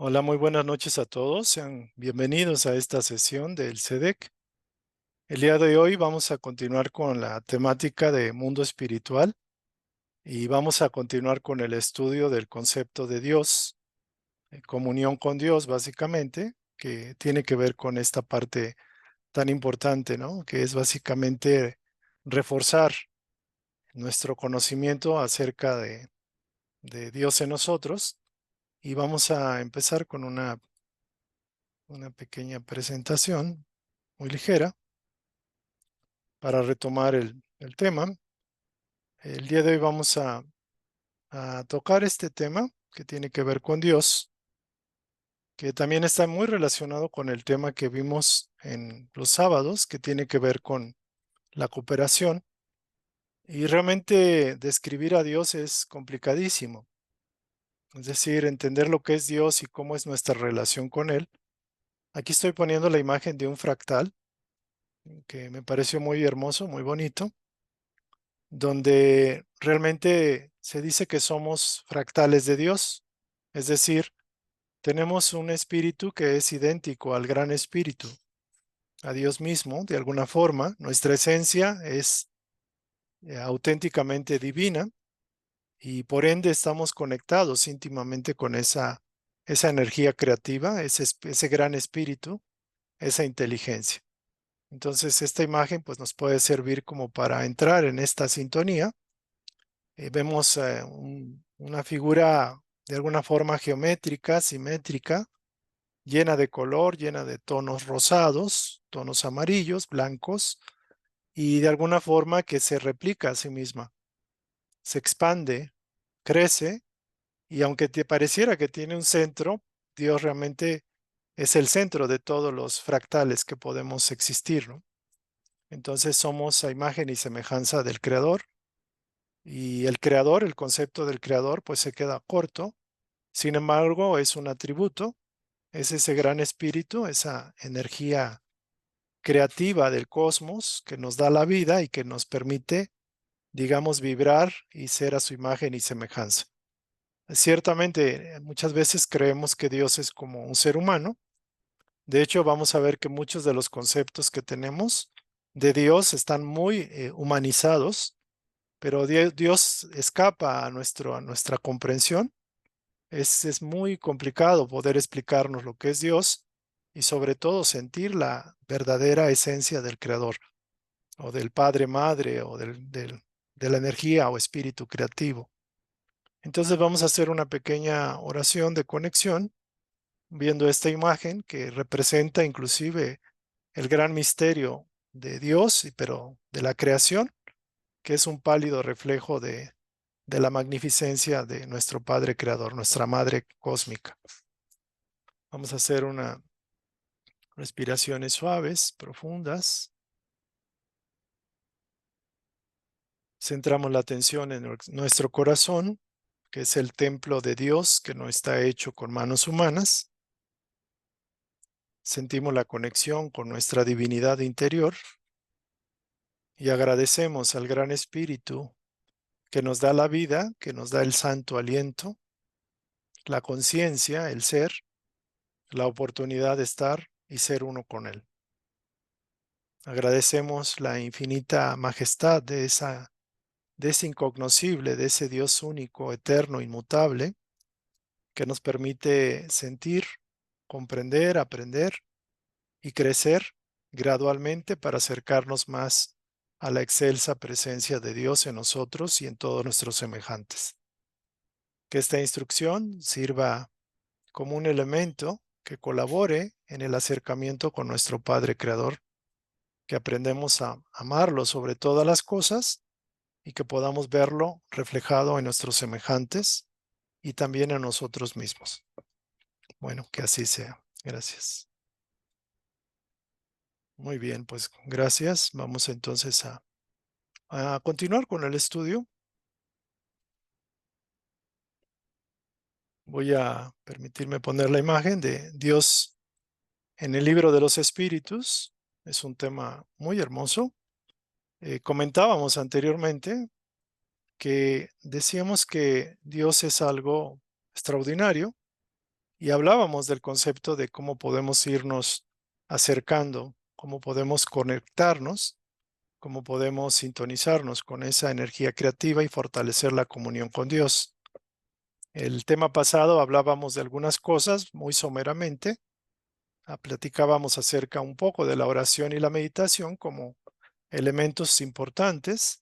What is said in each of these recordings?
Hola, muy buenas noches a todos. Sean bienvenidos a esta sesión del CEDEC. El día de hoy vamos a continuar con la temática de mundo espiritual y vamos a continuar con el estudio del concepto de Dios, comunión con Dios básicamente, que tiene que ver con esta parte tan importante, ¿no? Que es básicamente reforzar nuestro conocimiento acerca de Dios en nosotros. Y vamos a empezar con una pequeña presentación muy ligera para retomar el tema. El día de hoy vamos a tocar este tema que tiene que ver con Dios, que también está muy relacionado con el tema que vimos en los sábados, que tiene que ver con la cooperación. Y realmente describir a Dios es complicadísimo. Es decir, entender lo que es Dios y cómo es nuestra relación con Él. Aquí estoy poniendo la imagen de un fractal que me pareció muy hermoso, muy bonito, donde realmente se dice que somos fractales de Dios, es decir, tenemos un espíritu que es idéntico al gran espíritu, a Dios mismo, de alguna forma. Nuestra esencia es auténticamente divina y por ende estamos conectados íntimamente con esa energía creativa, ese gran espíritu, esa inteligencia. Entonces, esta imagen pues, nos puede servir como para entrar en esta sintonía. Vemos una figura de alguna forma geométrica, simétrica, llena de color, llena de tonos rosados, tonos amarillos, blancos, y de alguna forma que se replica a sí misma, se expande, crece, y aunque te pareciera que tiene un centro, Dios realmente es el centro de todos los fractales que podemos existir, ¿no? Entonces somos a imagen y semejanza del Creador, y el Creador, el concepto del Creador, pues se queda corto. Sin embargo, es un atributo, es ese gran espíritu, esa energía creativa del cosmos que nos da la vida y que nos permite, digamos, vibrar y ser a su imagen y semejanza. Ciertamente, muchas veces creemos que Dios es como un ser humano. De hecho, vamos a ver que muchos de los conceptos que tenemos de Dios están muy humanizados, pero Dios escapa a nuestra comprensión. Es muy complicado poder explicarnos lo que es Dios y sobre todo sentir la verdadera esencia del Creador o del Padre, Madre o de la energía o espíritu creativo. Entonces vamos a hacer una pequeña oración de conexión viendo esta imagen que representa inclusive el gran misterio de Dios, pero de la creación, que es un pálido reflejo de la magnificencia de nuestro Padre Creador, nuestra Madre Cósmica. Vamos a hacer unas respiraciones suaves, profundas. Centramos la atención en nuestro corazón, que es el templo de Dios, que no está hecho con manos humanas. Sentimos la conexión con nuestra divinidad interior y agradecemos al Gran Espíritu que nos da la vida, que nos da el santo aliento, la conciencia, el ser, la oportunidad de estar y ser uno con Él. Agradecemos la infinita majestad de ese incognoscible, de ese Dios único, eterno, inmutable, que nos permite sentir, comprender, aprender y crecer gradualmente para acercarnos más a la excelsa presencia de Dios en nosotros y en todos nuestros semejantes. Que esta instrucción sirva como un elemento que colabore en el acercamiento con nuestro Padre Creador, que aprendemos a amarlo sobre todas las cosas y que podamos verlo reflejado en nuestros semejantes y también en nosotros mismos. Bueno, que así sea. Gracias. Muy bien, pues gracias. Vamos entonces a continuar con el estudio. Voy a permitirme poner la imagen de Dios en el libro de los espíritus. Es un tema muy hermoso. Comentábamos anteriormente que decíamos que Dios es algo extraordinario y hablábamos del concepto de cómo podemos irnos acercando, cómo podemos conectarnos, cómo podemos sintonizarnos con esa energía creativa y fortalecer la comunión con Dios. El tema pasado hablábamos de algunas cosas muy someramente, platicábamos acerca un poco de la oración y la meditación como elementos importantes,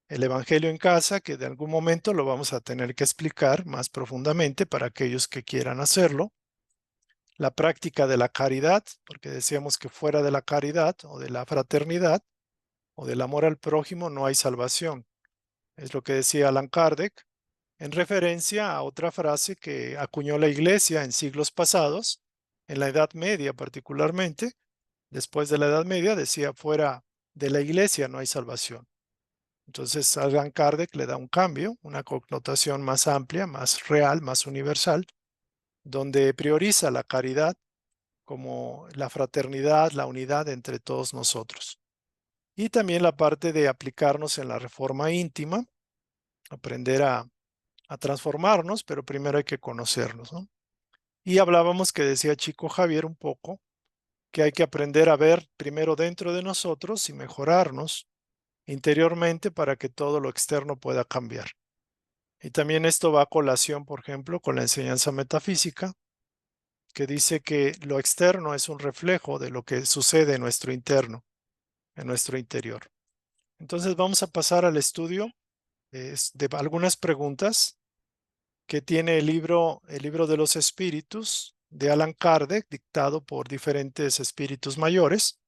el Evangelio en casa, que de algún momento lo vamos a tener que explicar más profundamente para aquellos que quieran hacerlo, la práctica de la caridad, porque decíamos que fuera de la caridad o de la fraternidad o del amor al prójimo no hay salvación. Es lo que decía Allan Kardec, en referencia a otra frase que acuñó la Iglesia en siglos pasados, en la Edad Media particularmente. Después de la Edad Media decía, fuera de la Iglesia no hay salvación. Entonces Allan Kardec le da un cambio, una connotación más amplia, más real, más universal, donde prioriza la caridad como la fraternidad, la unidad entre todos nosotros. Y también la parte de aplicarnos en la reforma íntima, aprender a transformarnos, pero primero hay que conocernos, ¿no? Y hablábamos que decía Chico Javier un poco, que hay que aprender a ver primero dentro de nosotros y mejorarnos interiormente para que todo lo externo pueda cambiar. Y también esto va a colación, por ejemplo, con la enseñanza metafísica, que dice que lo externo es un reflejo de lo que sucede en nuestro interno, en nuestro interior. Entonces vamos a pasar al estudio de algunas preguntas que tiene el libro de los espíritus de Allan Kardec, dictado por diferentes espíritus mayores,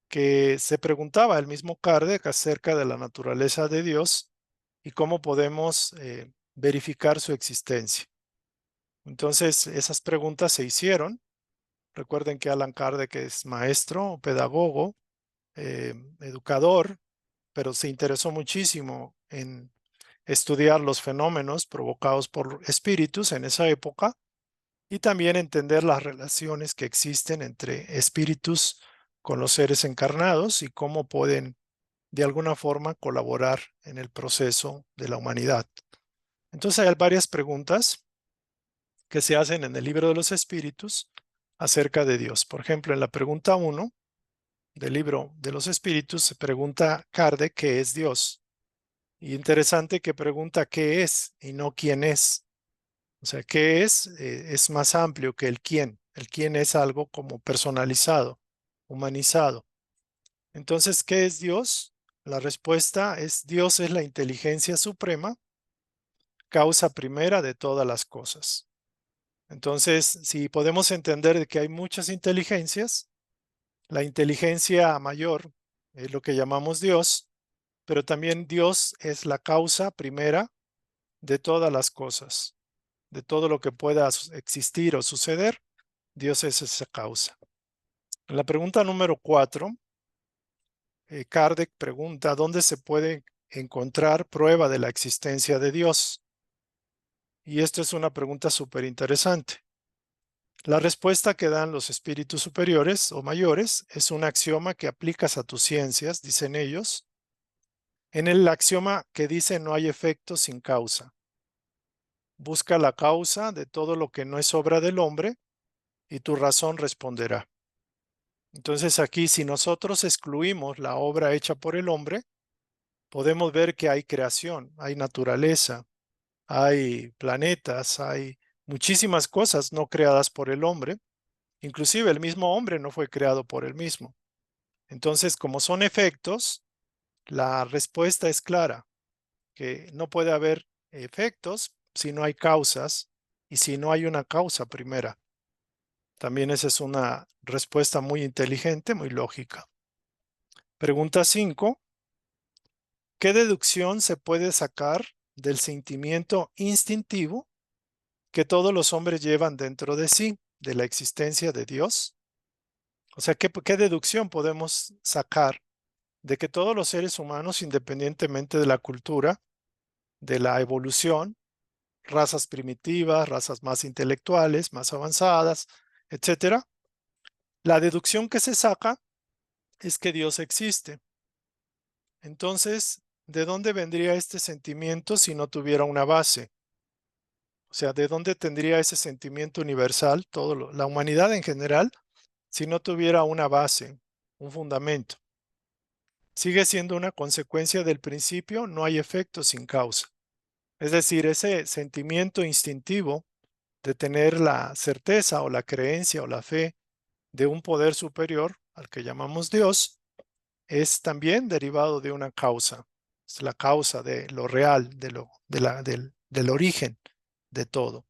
que se preguntaba el mismo Kardec acerca de la naturaleza de Dios y cómo podemos verificar su existencia. Entonces, esas preguntas se hicieron. Recuerden que Allan Kardec es maestro, pedagogo, educador, pero se interesó muchísimo en estudiar los fenómenos provocados por espíritus en esa época y también entender las relaciones que existen entre espíritus con los seres encarnados y cómo pueden de alguna forma colaborar en el proceso de la humanidad. Entonces hay varias preguntas que se hacen en el libro de los espíritus acerca de Dios. Por ejemplo, en la pregunta 1 del libro de los espíritus se pregunta Kardec qué es Dios. Y interesante que pregunta qué es y no quién es. O sea, qué es más amplio que el quién. El quién es algo como personalizado, humanizado. Entonces, ¿qué es Dios? La respuesta es Dios es la inteligencia suprema, causa primera de todas las cosas. Entonces, si podemos entender de que hay muchas inteligencias, la inteligencia mayor es lo que llamamos Dios, pero también Dios es la causa primera de todas las cosas, de todo lo que pueda existir o suceder, Dios es esa causa. En la pregunta número 4, Kardec pregunta, ¿dónde se puede encontrar prueba de la existencia de Dios? Y esto es una pregunta súper interesante. La respuesta que dan los espíritus superiores o mayores es un axioma que aplicas a tus ciencias, dicen ellos, en el axioma que dice no hay efecto sin causa. Busca la causa de todo lo que no es obra del hombre y tu razón responderá. Entonces aquí, si nosotros excluimos la obra hecha por el hombre, podemos ver que hay creación, hay naturaleza, hay planetas, hay muchísimas cosas no creadas por el hombre. Inclusive el mismo hombre no fue creado por él mismo. Entonces, como son efectos, la respuesta es clara, que no puede haber efectos si no hay causas y si no hay una causa primera. También esa es una respuesta muy inteligente, muy lógica. Pregunta 5. ¿Qué deducción se puede sacar del sentimiento instintivo que todos los hombres llevan dentro de sí, de la existencia de Dios? O sea, ¿qué deducción podemos sacar de que todos los seres humanos, independientemente de la cultura, de la evolución, razas primitivas, razas más intelectuales, más avanzadas, etcétera, la deducción que se saca es que Dios existe? Entonces, ¿de dónde vendría este sentimiento si no tuviera una base? sea, ¿de dónde tendría ese sentimiento universal, la humanidad en general, si no tuviera una base, un fundamento? Sigue siendo una consecuencia del principio, no hay efecto sin causa. Es decir, ese sentimiento instintivo de tener la certeza o la creencia o la fe de un poder superior al que llamamos Dios, es también derivado de una causa. Es la causa de lo real, del origen de todo.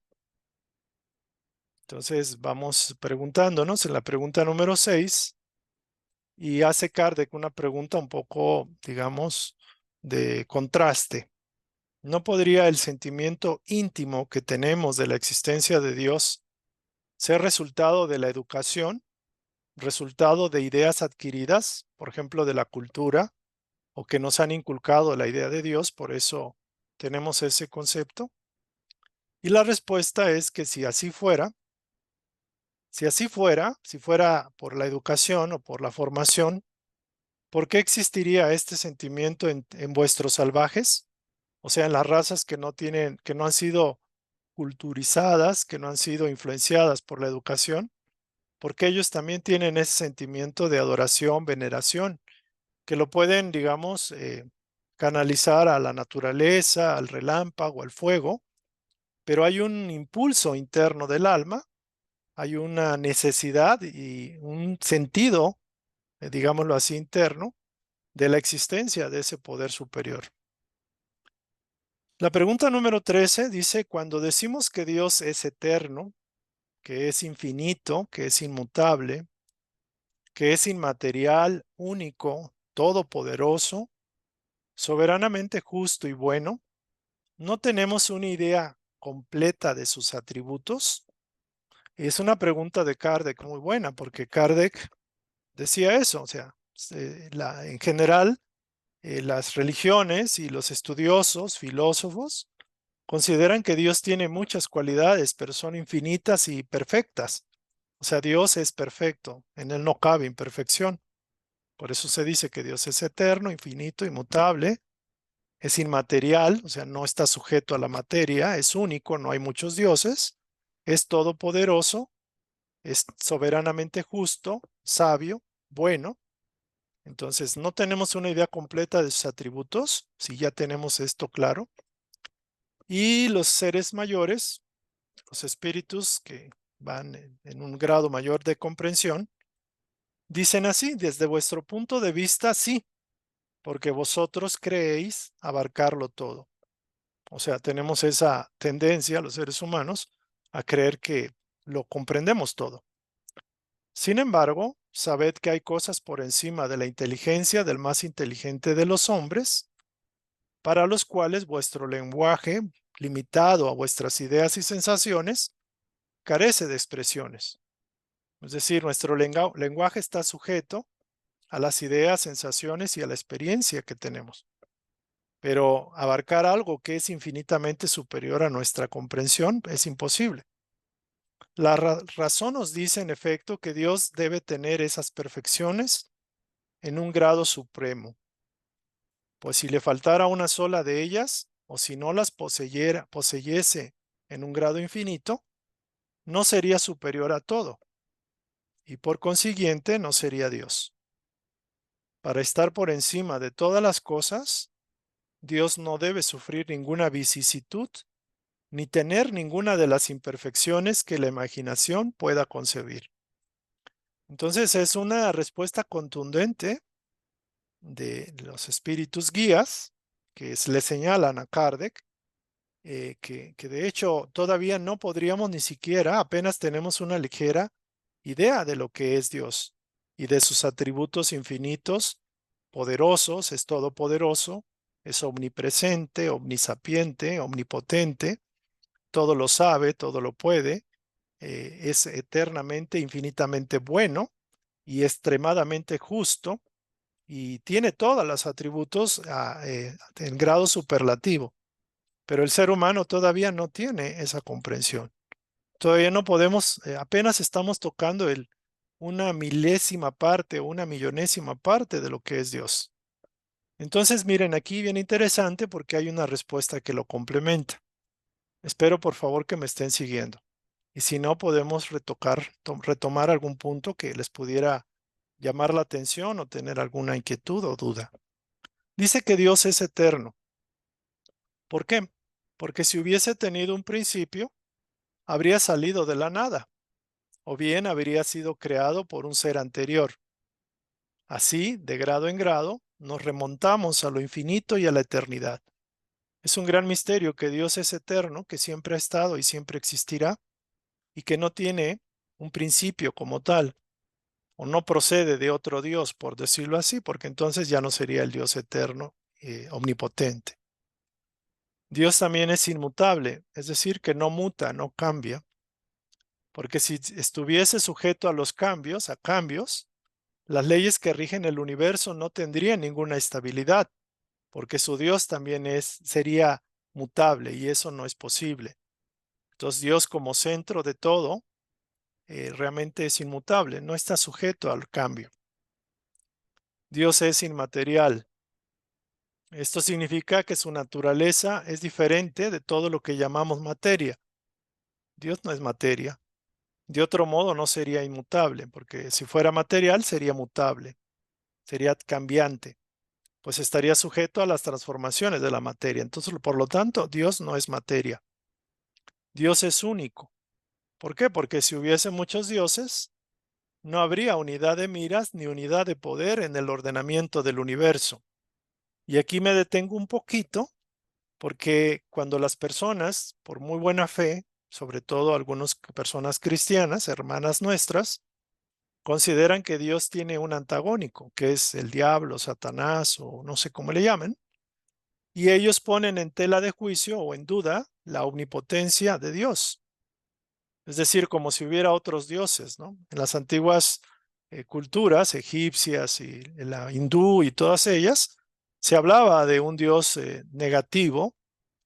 Entonces vamos preguntándonos en la pregunta número 6 y hace Kardec una pregunta un poco, digamos, de contraste. ¿No podría el sentimiento íntimo que tenemos de la existencia de Dios ser resultado de la educación, resultado de ideas adquiridas, por ejemplo, de la cultura, o que nos han inculcado la idea de Dios, por eso tenemos ese concepto? Y la respuesta es que si fuera por la educación o por la formación, ¿por qué existiría este sentimiento en vuestros salvajes? O sea, en las razas que no han sido culturizadas, que no han sido influenciadas por la educación, porque ellos también tienen ese sentimiento de adoración, veneración, que lo pueden, digamos, canalizar a la naturaleza, al relámpago, al fuego, pero hay un impulso interno del alma, hay una necesidad y un sentido, digámoslo así, interno, de la existencia de ese poder superior. La pregunta número 13 dice, cuando decimos que Dios es eterno, que es infinito, que es inmutable, que es inmaterial, único, todopoderoso, soberanamente justo y bueno, ¿no tenemos una idea completa de sus atributos? Es una pregunta de Kardec muy buena, porque Kardec decía eso, o sea, en general, las religiones y los estudiosos, filósofos, consideran que Dios tiene muchas cualidades, pero son infinitas y perfectas. O sea, Dios es perfecto, en Él no cabe imperfección. Por eso se dice que Dios es eterno, infinito, inmutable, es inmaterial, o sea, no está sujeto a la materia, es único, no hay muchos dioses, es todopoderoso, es soberanamente justo, sabio, bueno. Entonces, no tenemos una idea completa de sus atributos, si ya tenemos esto claro. Y los seres mayores, los espíritus que van en un grado mayor de comprensión, dicen así, desde vuestro punto de vista, sí, porque vosotros creéis abarcarlo todo. O sea, tenemos esa tendencia, los seres humanos, a creer que lo comprendemos todo. Sin embargo, sabed que hay cosas por encima de la inteligencia del más inteligente de los hombres, para los cuales vuestro lenguaje, limitado a vuestras ideas y sensaciones, carece de expresiones. Es decir, nuestro lenguaje está sujeto a las ideas, sensaciones y a la experiencia que tenemos. Pero abarcar algo que es infinitamente superior a nuestra comprensión es imposible. La razón nos dice, en efecto, que Dios debe tener esas perfecciones en un grado supremo, pues si le faltara una sola de ellas, o si no las poseyese en un grado infinito, no sería superior a todo, y por consiguiente no sería Dios. Para estar por encima de todas las cosas, Dios no debe sufrir ninguna vicisitud, ni tener ninguna de las imperfecciones que la imaginación pueda concebir. Entonces es una respuesta contundente de los espíritus guías que le señalan a Kardec que de hecho todavía no podríamos ni siquiera, apenas tenemos una ligera idea de lo que es Dios y de sus atributos infinitos, poderosos, es todopoderoso, es omnipresente, omnisapiente, omnipotente, todo lo sabe, todo lo puede, es eternamente, infinitamente bueno y extremadamente justo y tiene todos los atributos en grado superlativo. Pero el ser humano todavía no tiene esa comprensión. Todavía no podemos, apenas estamos tocando una milésima parte o una millonésima parte de lo que es Dios. Entonces, miren, aquí bien interesante porque hay una respuesta que lo complementa. Espero por favor que me estén siguiendo. Y si no, podemos retomar algún punto que les pudiera llamar la atención o tener alguna inquietud o duda. Dice que Dios es eterno. ¿Por qué? Porque si hubiese tenido un principio, habría salido de la nada, o bien habría sido creado por un ser anterior. Así, de grado en grado, nos remontamos a lo infinito y a la eternidad. Es un gran misterio que Dios es eterno, que siempre ha estado y siempre existirá, y que no tiene un principio como tal, o no procede de otro Dios, por decirlo así, porque entonces ya no sería el Dios eterno, omnipotente. Dios también es inmutable, es decir, que no muta, no cambia, porque si estuviese sujeto a los cambios, las leyes que rigen el universo no tendrían ninguna estabilidad, porque su Dios también sería mutable y eso no es posible. Entonces Dios como centro de todo realmente es inmutable, no está sujeto al cambio. Dios es inmaterial. Esto significa que su naturaleza es diferente de todo lo que llamamos materia. Dios no es materia. De otro modo no sería inmutable, porque si fuera material sería mutable, sería cambiante, pues estaría sujeto a las transformaciones de la materia. Entonces, por lo tanto, Dios no es materia. Dios es único. ¿Por qué? Porque si hubiese muchos dioses, no habría unidad de miras ni unidad de poder en el ordenamiento del universo. Y aquí me detengo un poquito porque cuando las personas, por muy buena fe, sobre todo algunas personas cristianas, hermanas nuestras, consideran que Dios tiene un antagónico, que es el diablo, Satanás o no sé cómo le llamen, y ellos ponen en tela de juicio o en duda la omnipotencia de Dios. Es decir, como si hubiera otros dioses, ¿no? En las antiguas culturas egipcias y la hindú y todas ellas, se hablaba de un Dios negativo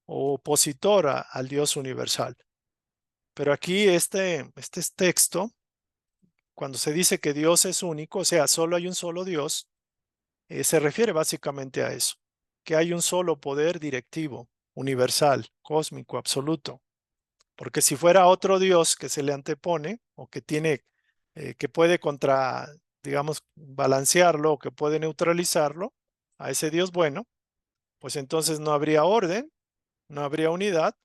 o opositor al Dios universal. Pero aquí este texto, cuando se dice que Dios es único, o sea, solo hay un solo Dios, se refiere básicamente a eso, que hay un solo poder directivo, universal, cósmico, absoluto. Porque si fuera otro Dios que se le antepone o que tiene, que puede digamos, balancearlo o que puede neutralizarlo a ese Dios bueno, pues entonces no habría orden, no habría unidad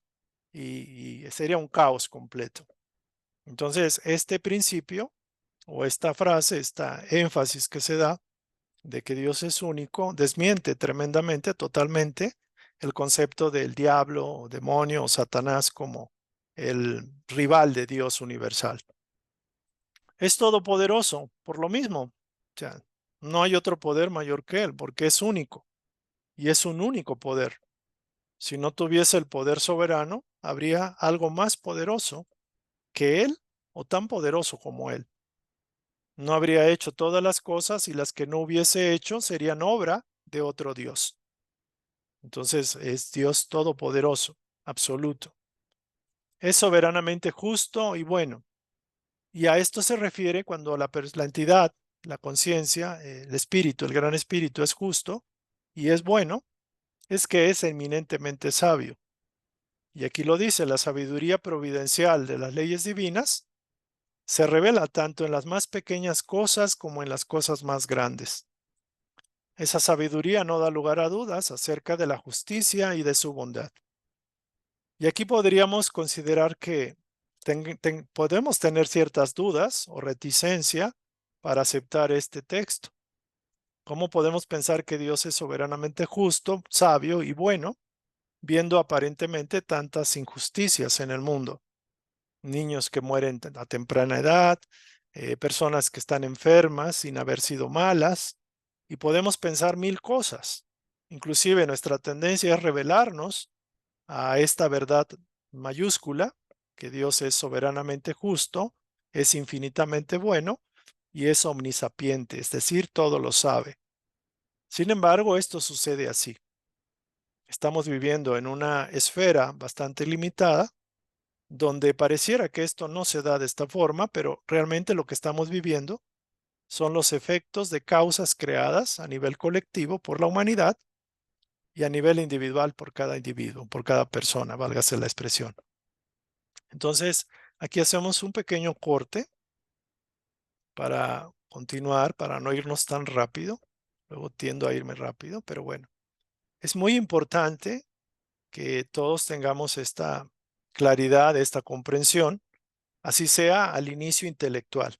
y sería un caos completo. Entonces, este principio o esta frase, esta énfasis que se da de que Dios es único, desmiente tremendamente, totalmente, el concepto del diablo, o demonio o Satanás como el rival de Dios universal. Es todopoderoso, por lo mismo. O sea, no hay otro poder mayor que él, porque es único y es un único poder. Si no tuviese el poder soberano, habría algo más poderoso que él o tan poderoso como él. No habría hecho todas las cosas y las que no hubiese hecho serían obra de otro Dios. Entonces es Dios todopoderoso, absoluto. Es soberanamente justo y bueno. Y a esto se refiere cuando la entidad, la conciencia, el espíritu, el gran espíritu es justo y es bueno, es que es eminentemente sabio. Y aquí lo dice, la sabiduría providencial de las leyes divinas se revela tanto en las más pequeñas cosas como en las cosas más grandes. Esa sabiduría no da lugar a dudas acerca de la justicia y de su bondad. Y aquí podríamos considerar que podemos tener ciertas dudas o reticencia para aceptar este texto. ¿Cómo podemos pensar que Dios es soberanamente justo, sabio y bueno, viendo aparentemente tantas injusticias en el mundo? Niños que mueren a temprana edad, personas que están enfermas sin haber sido malas, y podemos pensar mil cosas. Inclusive nuestra tendencia es rebelarnos a esta verdad mayúscula, que Dios es soberanamente justo, es infinitamente bueno y es omnisapiente, es decir, todo lo sabe. Sin embargo, esto sucede así. Estamos viviendo en una esfera bastante limitada, donde pareciera que esto no se da de esta forma, pero realmente lo que estamos viviendo son los efectos de causas creadas a nivel colectivo por la humanidad y a nivel individual por cada individuo, por cada persona, válgase la expresión. Entonces, aquí hacemos un pequeño corte para continuar, para no irnos tan rápido. Luego tiendo a irme rápido, pero bueno, es muy importante que todos tengamos esta claridad, esta comprensión, así sea al inicio intelectual.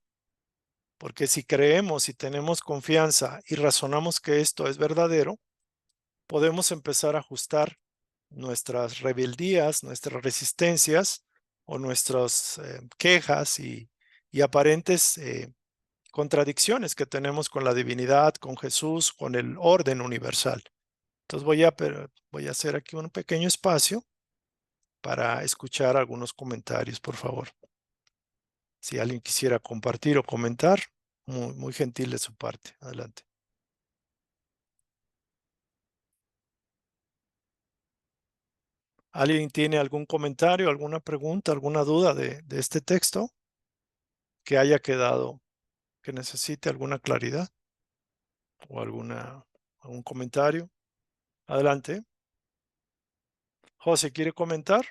Porque si creemos y tenemos confianza y razonamos que esto es verdadero, podemos empezar a ajustar nuestras rebeldías, nuestras resistencias o nuestras quejas y aparentes contradicciones que tenemos con la divinidad, con Jesús, con el orden universal. Entonces voy a hacer aquí un pequeño espacio para escuchar algunos comentarios, por favor. Si alguien quisiera compartir o comentar, muy, muy gentil de su parte. Adelante. ¿Alguien tiene algún comentario, alguna pregunta, alguna duda de este texto que haya quedado, que necesite alguna claridad o algún comentario? Adelante. José, ¿quiere comentar?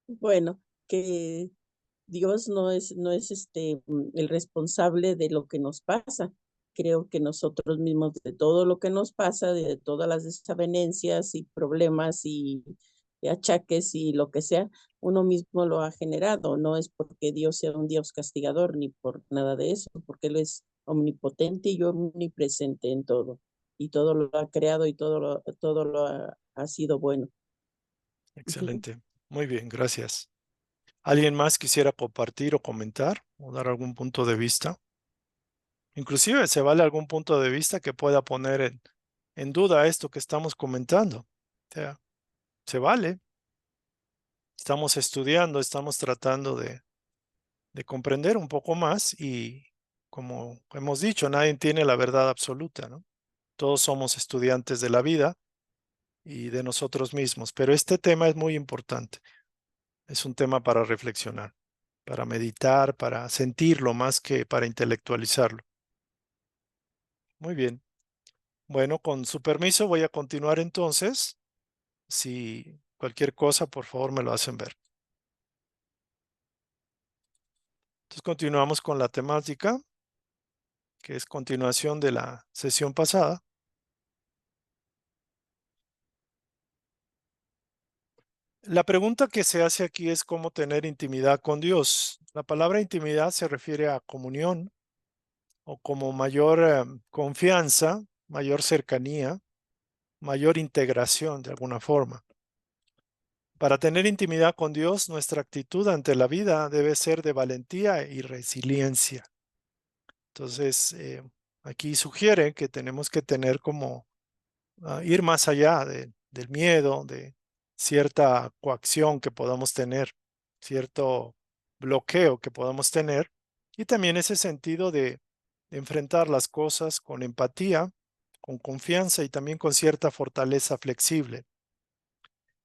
Bueno, que Dios no es el responsable de lo que nos pasa. Creo que nosotros mismos, de todo lo que nos pasa, de todas las desavenencias y problemas y achaques y lo que sea, uno mismo lo ha generado. No es porque Dios sea un Dios castigador ni por nada de eso, porque Él es omnipotente y omnipresente en todo. Y todo lo ha creado y todo lo ha sido bueno. Ujú. Excelente. Muy bien, gracias. ¿Alguien más quisiera compartir o comentar o dar algún punto de vista? Inclusive se vale algún punto de vista que pueda poner en duda esto que estamos comentando. O sea, se vale. Estamos estudiando, estamos tratando de comprender un poco más y como hemos dicho, nadie tiene la verdad absoluta, ¿no? Todos somos estudiantes de la vida y de nosotros mismos, pero este tema es muy importante. Es un tema para reflexionar, para meditar, para sentirlo más que para intelectualizarlo. Muy bien. Bueno, con su permiso voy a continuar entonces. Si cualquier cosa, por favor, me lo hacen ver. Entonces continuamos con la temática, que es continuación de la sesión pasada. La pregunta que se hace aquí es cómo tener intimidad con Dios. La palabra intimidad se refiere a comunión o como mayor confianza, mayor cercanía, mayor integración de alguna forma. Para tener intimidad con Dios, nuestra actitud ante la vida debe ser de valentía y resiliencia. Entonces, aquí sugiere que tenemos que tener como ir más allá del miedo, de cierta coacción que podamos tener, cierto bloqueo que podamos tener, y también ese sentido de enfrentar las cosas con empatía, con confianza y también con cierta fortaleza flexible.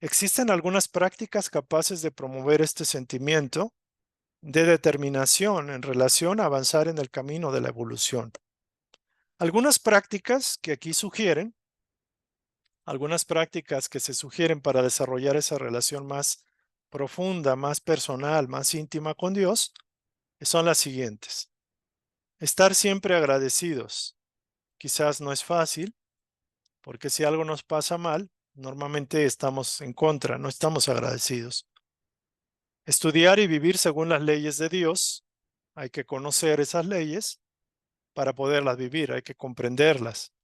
Existen algunas prácticas capaces de promover este sentimiento de determinación en relación a avanzar en el camino de la evolución. Algunas prácticas que aquí sugieren, algunas prácticas que se sugieren para desarrollar esa relación más profunda, más personal, más íntima con Dios, son las siguientes. Estar siempre agradecidos. Quizás no es fácil, porque si algo nos pasa mal, normalmente estamos en contra, no estamos agradecidos. Estudiar y vivir según las leyes de Dios. Hay que conocer esas leyes para poderlas vivir, hay que comprenderlas.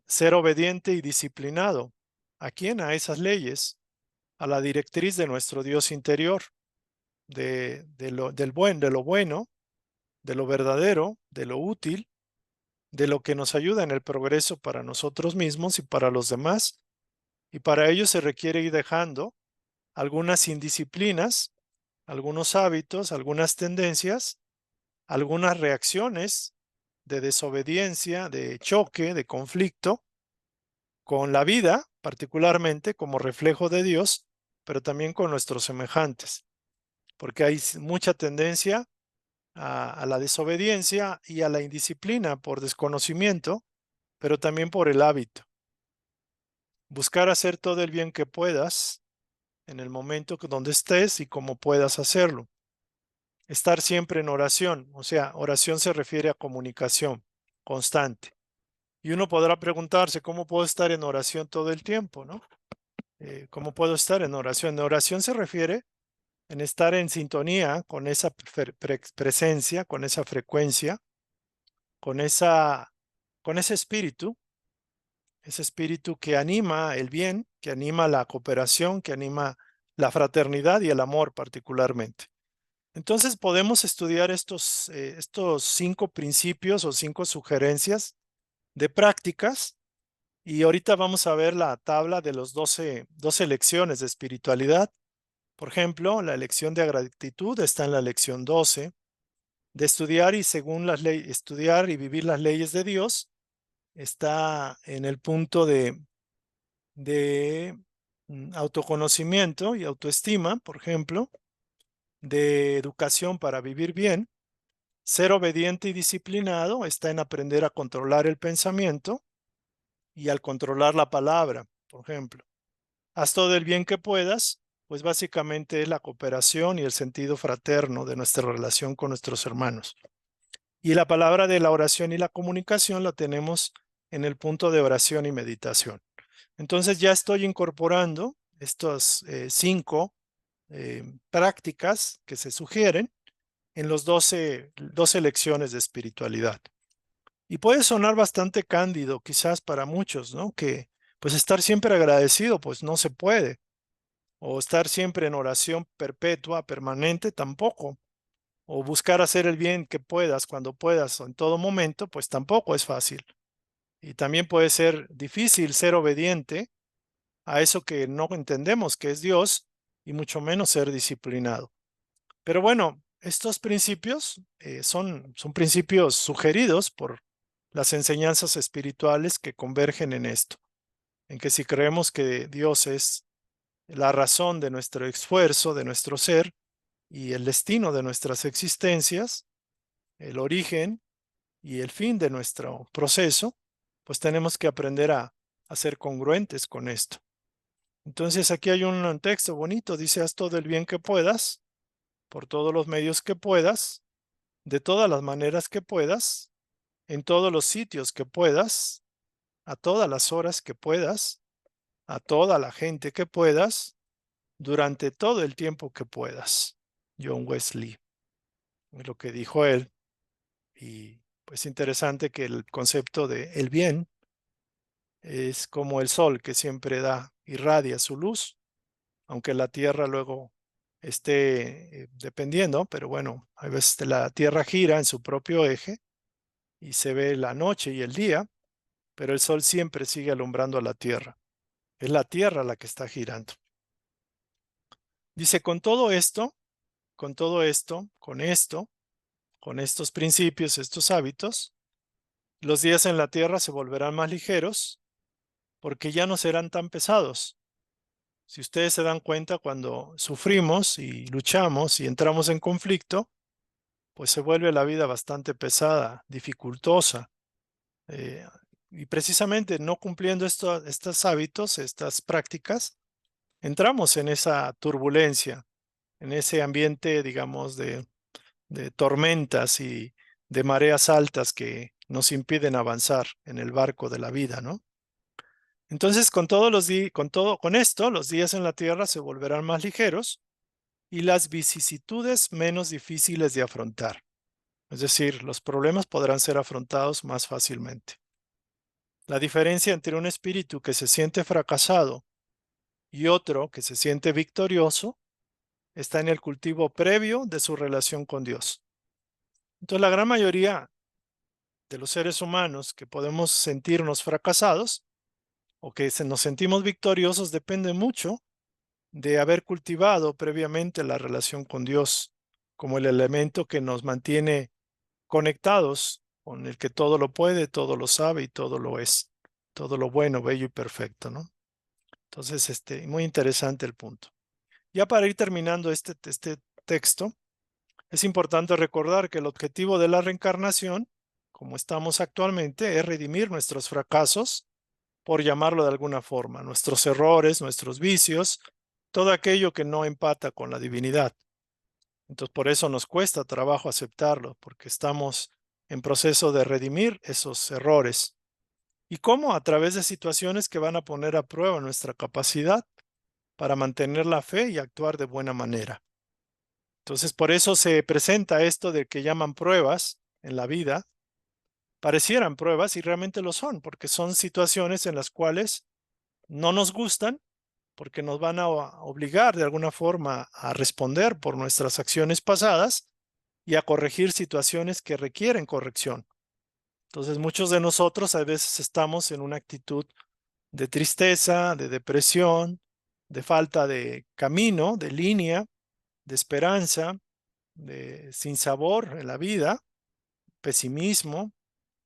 Ser obediente y disciplinado. ¿A quién? A esas leyes, a la directriz de nuestro Dios interior, de lo bueno, de lo verdadero, de lo útil, de lo que nos ayuda en el progreso para nosotros mismos y para los demás. Y para ello se requiere ir dejando algunas indisciplinas, algunos hábitos, algunas tendencias, algunas reacciones de desobediencia, de choque, de conflicto con la vida, particularmente como reflejo de Dios, pero también con nuestros semejantes, porque hay mucha tendencia a la desobediencia y a la indisciplina por desconocimiento, pero también por el hábito. Buscar hacer todo el bien que puedas en el momento donde estés y como puedas hacerlo. Estar siempre en oración, o sea, oración se refiere a comunicación constante. Y uno podrá preguntarse, ¿cómo puedo estar en oración todo el tiempo, no? ¿Cómo puedo estar en oración? En oración se refiere en estar en sintonía con esa presencia, con esa frecuencia, con ese espíritu que anima el bien, que anima la cooperación, que anima la fraternidad y el amor particularmente. Entonces podemos estudiar estos 5 principios o 5 sugerencias de prácticas y ahorita vamos a ver la tabla de los 12 lecciones de espiritualidad. Por ejemplo, la lección de gratitud está en la lección 12, de estudiar y según las leyes, estudiar y vivir las leyes de Dios, está en el punto de autoconocimiento y autoestima, por ejemplo, de educación para vivir bien. Ser obediente y disciplinado está en aprender a controlar el pensamiento y al controlar la palabra, por ejemplo. Haz todo el bien que puedas, pues básicamente es la cooperación y el sentido fraterno de nuestra relación con nuestros hermanos. Y la palabra de la oración y la comunicación la tenemos en el punto de oración y meditación. Entonces ya estoy incorporando estas 5 prácticas que se sugieren en los 12 lecciones de espiritualidad. Y puede sonar bastante cándido quizás para muchos, ¿no? Que pues estar siempre agradecido pues no se puede. O estar siempre en oración perpetua, permanente, tampoco. O buscar hacer el bien que puedas cuando puedas o en todo momento, pues tampoco es fácil. Y también puede ser difícil ser obediente a eso que no entendemos que es Dios y mucho menos ser disciplinado. Pero bueno, estos principios son principios sugeridos por las enseñanzas espirituales que convergen en esto, en que si creemos que Dios es la razón de nuestro esfuerzo, de nuestro ser y el destino de nuestras existencias, el origen y el fin de nuestro proceso, pues tenemos que aprender a ser congruentes con esto. Entonces aquí hay un texto bonito, dice, haz todo el bien que puedas, por todos los medios que puedas, de todas las maneras que puedas, en todos los sitios que puedas, a todas las horas que puedas, a toda la gente que puedas, durante todo el tiempo que puedas. John Wesley, es lo que dijo él. Y pues interesante que el concepto de el bien es como el sol que siempre da, irradia su luz, aunque la tierra luego esté dependiendo, pero bueno, a veces la tierra gira en su propio eje y se ve la noche y el día, pero el sol siempre sigue alumbrando a la tierra. Es la tierra la que está girando. Dice, con estos principios, estos hábitos, los días en la tierra se volverán más ligeros porque ya no serán tan pesados. Si ustedes se dan cuenta, cuando sufrimos y luchamos y entramos en conflicto, pues se vuelve la vida bastante pesada, dificultosa. Eh, y precisamente no cumpliendo estos hábitos, estas prácticas, entramos en esa turbulencia, en ese ambiente, digamos, de tormentas y de mareas altas que nos impiden avanzar en el barco de la vida, ¿no? Entonces, con esto, los días en la tierra se volverán más ligeros y las vicisitudes menos difíciles de afrontar. Es decir, los problemas podrán ser afrontados más fácilmente. La diferencia entre un espíritu que se siente fracasado y otro que se siente victorioso está en el cultivo previo de su relación con Dios. Entonces, la gran mayoría de los seres humanos que podemos sentirnos fracasados o que nos sentimos victoriosos depende mucho de haber cultivado previamente la relación con Dios como el elemento que nos mantiene conectados con el que todo lo puede, todo lo sabe y todo lo es, todo lo bueno, bello y perfecto, ¿no? Entonces, muy interesante el punto. Ya para ir terminando este texto, es importante recordar que el objetivo de la reencarnación, como estamos actualmente, es redimir nuestros fracasos por llamarlo de alguna forma, nuestros errores, nuestros vicios, todo aquello que no empata con la divinidad. Entonces, por eso nos cuesta trabajo aceptarlo, porque estamos en proceso de redimir esos errores. ¿Y cómo? A través de situaciones que van a poner a prueba nuestra capacidad para mantener la fe y actuar de buena manera. Entonces, por eso se presenta esto de que llaman pruebas en la vida. Parecieran pruebas y realmente lo son, porque son situaciones en las cuales no nos gustan, porque nos van a obligar de alguna forma a responder por nuestras acciones pasadas y a corregir situaciones que requieren corrección. Entonces, muchos de nosotros a veces estamos en una actitud de tristeza, de depresión, de falta de camino, de línea, de esperanza, de sinsabor en la vida, pesimismo.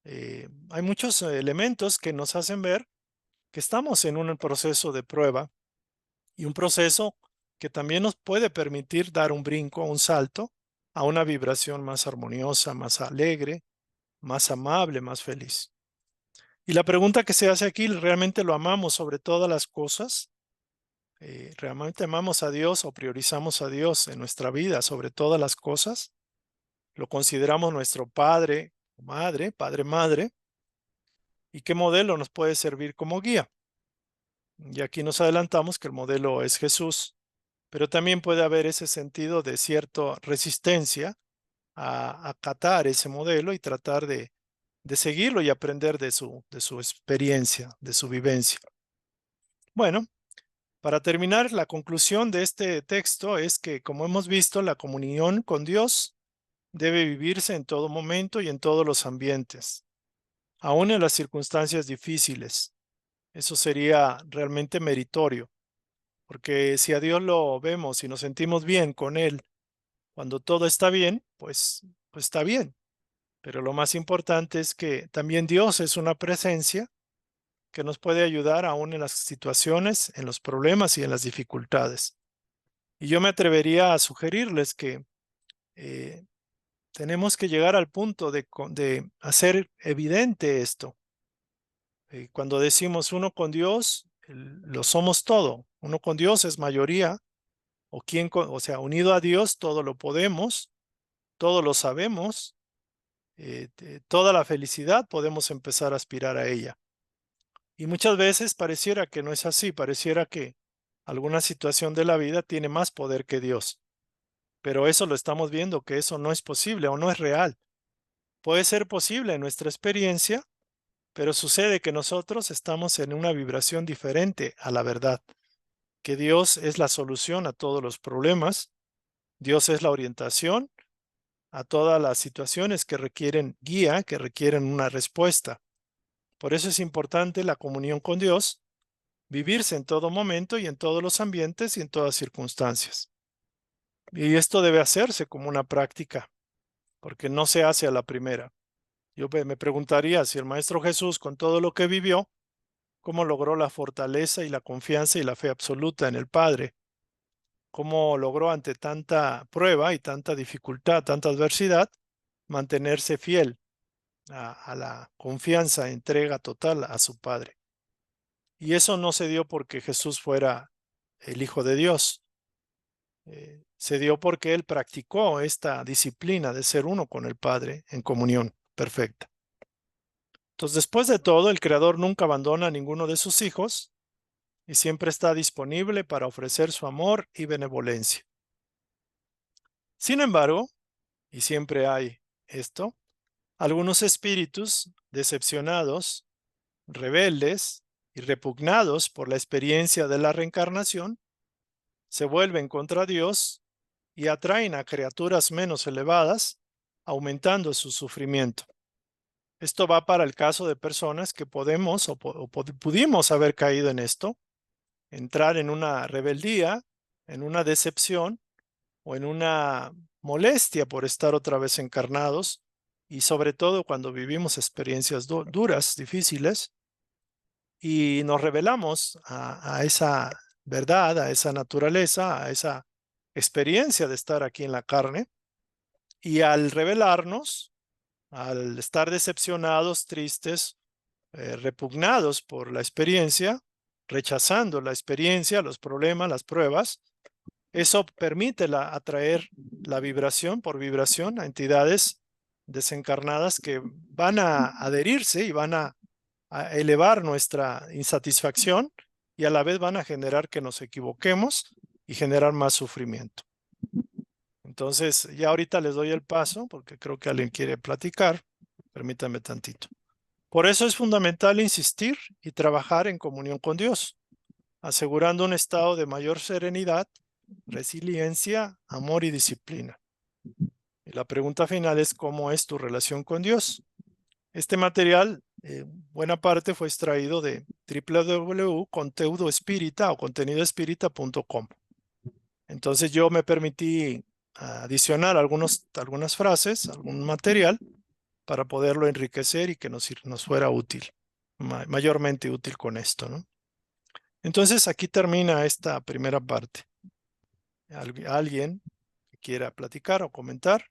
Hay muchos elementos que nos hacen ver que estamos en un proceso de prueba y un proceso que también nos puede permitir dar un brinco, un salto a una vibración más armoniosa, más alegre, más amable, más feliz. Y la pregunta que se hace aquí, ¿realmente lo amamos sobre todas las cosas? ¿Realmente amamos a Dios o priorizamos a Dios en nuestra vida sobre todas las cosas? ¿Lo consideramos nuestro padre, madre, padre, madre? ¿Y qué modelo nos puede servir como guía? Y aquí nos adelantamos que el modelo es Jesús, pero también puede haber ese sentido de cierta resistencia a acatar ese modelo y tratar de seguirlo y aprender de su experiencia, de su vivencia. Bueno, para terminar, la conclusión de este texto es que, como hemos visto, la comunión con Dios debe vivirse en todo momento y en todos los ambientes, aún en las circunstancias difíciles. Eso sería realmente meritorio, porque si a Dios lo vemos y nos sentimos bien con Él cuando todo está bien, pues está bien. Pero lo más importante es que también Dios es una presencia que nos puede ayudar aún en las situaciones, en los problemas y en las dificultades. Y yo me atrevería a sugerirles que eh, tenemos que llegar al punto de hacer evidente esto. Cuando decimos uno con Dios, lo somos todo. Uno con Dios es mayoría, o sea, unido a Dios todo lo podemos, todo lo sabemos, toda la felicidad podemos empezar a aspirar a ella. Y muchas veces pareciera que no es así, pareciera que alguna situación de la vida tiene más poder que Dios. Pero eso lo estamos viendo, que eso no es posible o no es real. Puede ser posible en nuestra experiencia, pero sucede que nosotros estamos en una vibración diferente a la verdad, que Dios es la solución a todos los problemas, Dios es la orientación a todas las situaciones que requieren guía, que requieren una respuesta. Por eso es importante la comunión con Dios, vivirse en todo momento y en todos los ambientes y en todas circunstancias. Y esto debe hacerse como una práctica, porque no se hace a la primera. Yo me preguntaría si el Maestro Jesús, con todo lo que vivió, cómo logró la fortaleza y la confianza y la fe absoluta en el Padre, cómo logró ante tanta prueba y tanta dificultad, tanta adversidad, mantenerse fiel a la confianza, entrega total a su Padre. Y eso no se dio porque Jesús fuera el Hijo de Dios, se dio porque él practicó esta disciplina de ser uno con el Padre en comunión perfecta. Entonces, después de todo, el Creador nunca abandona a ninguno de sus hijos y siempre está disponible para ofrecer su amor y benevolencia. Sin embargo, y siempre hay esto, algunos espíritus decepcionados, rebeldes y repugnados por la experiencia de la reencarnación se vuelven contra Dios y atraen a criaturas menos elevadas, aumentando su sufrimiento. Esto va para el caso de personas que podemos o pudimos haber caído en esto, entrar en una rebeldía, en una decepción o en una molestia por estar otra vez encarnados y sobre todo cuando vivimos experiencias duras, difíciles y nos rebelamos a esa verdad, a esa naturaleza, a esa experiencia de estar aquí en la carne y al rebelarnos, al estar decepcionados, tristes repugnados por la experiencia, rechazando la experiencia, los problemas, las pruebas. Eso permite atraer la vibración por vibración a entidades desencarnadas que van a adherirse y van a elevar nuestra insatisfacción y a la vez van a generar que nos equivoquemos y generar más sufrimiento. Entonces, ya ahorita les doy el paso porque creo que alguien quiere platicar. Permítanme tantito. Por eso es fundamental insistir y trabajar en comunión con Dios, asegurando un estado de mayor serenidad, resiliencia, amor y disciplina. Y la pregunta final es: ¿cómo es tu relación con Dios? Este material, buena parte, fue extraído de www.contenidoespírita o contenidoespírita.com. Entonces yo me permití adicionar algunas frases, algún material, para poderlo enriquecer y que nos fuera útil, mayormente útil con esto, ¿no? Entonces aquí termina esta primera parte. ¿Alguien que quiera platicar o comentar?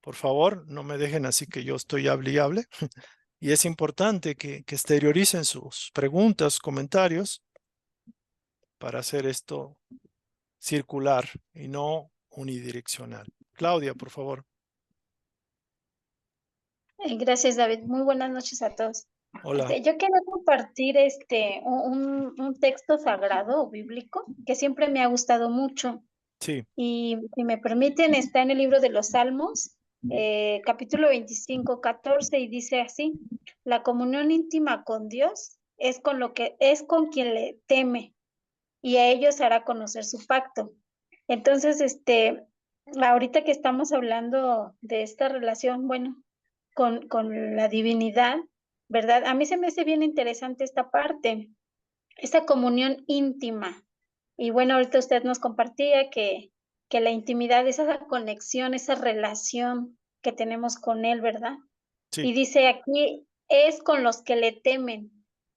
Por favor, no me dejen así que yo estoy hable y hable. Y es importante que exterioricen sus preguntas, comentarios, para hacer esto circular y no unidireccional. Claudia, por favor. Gracias, David. Muy buenas noches a todos. Hola. Yo quería compartir un texto sagrado o bíblico que siempre me ha gustado mucho. Sí, Y si me permiten, está en el libro de los Salmos, capítulo 25, 14, y dice así: la comunión íntima con Dios es con quien le teme, y a ellos hará conocer su pacto. Entonces, ahorita que estamos hablando de esta relación, bueno, con la divinidad, ¿verdad? A mí se me hace bien interesante esta parte, esta comunión íntima. Y bueno, ahorita usted nos compartía que la intimidad es esa conexión, esa relación que tenemos con Él, ¿verdad? sí, Y dice aquí, es con los que le temen.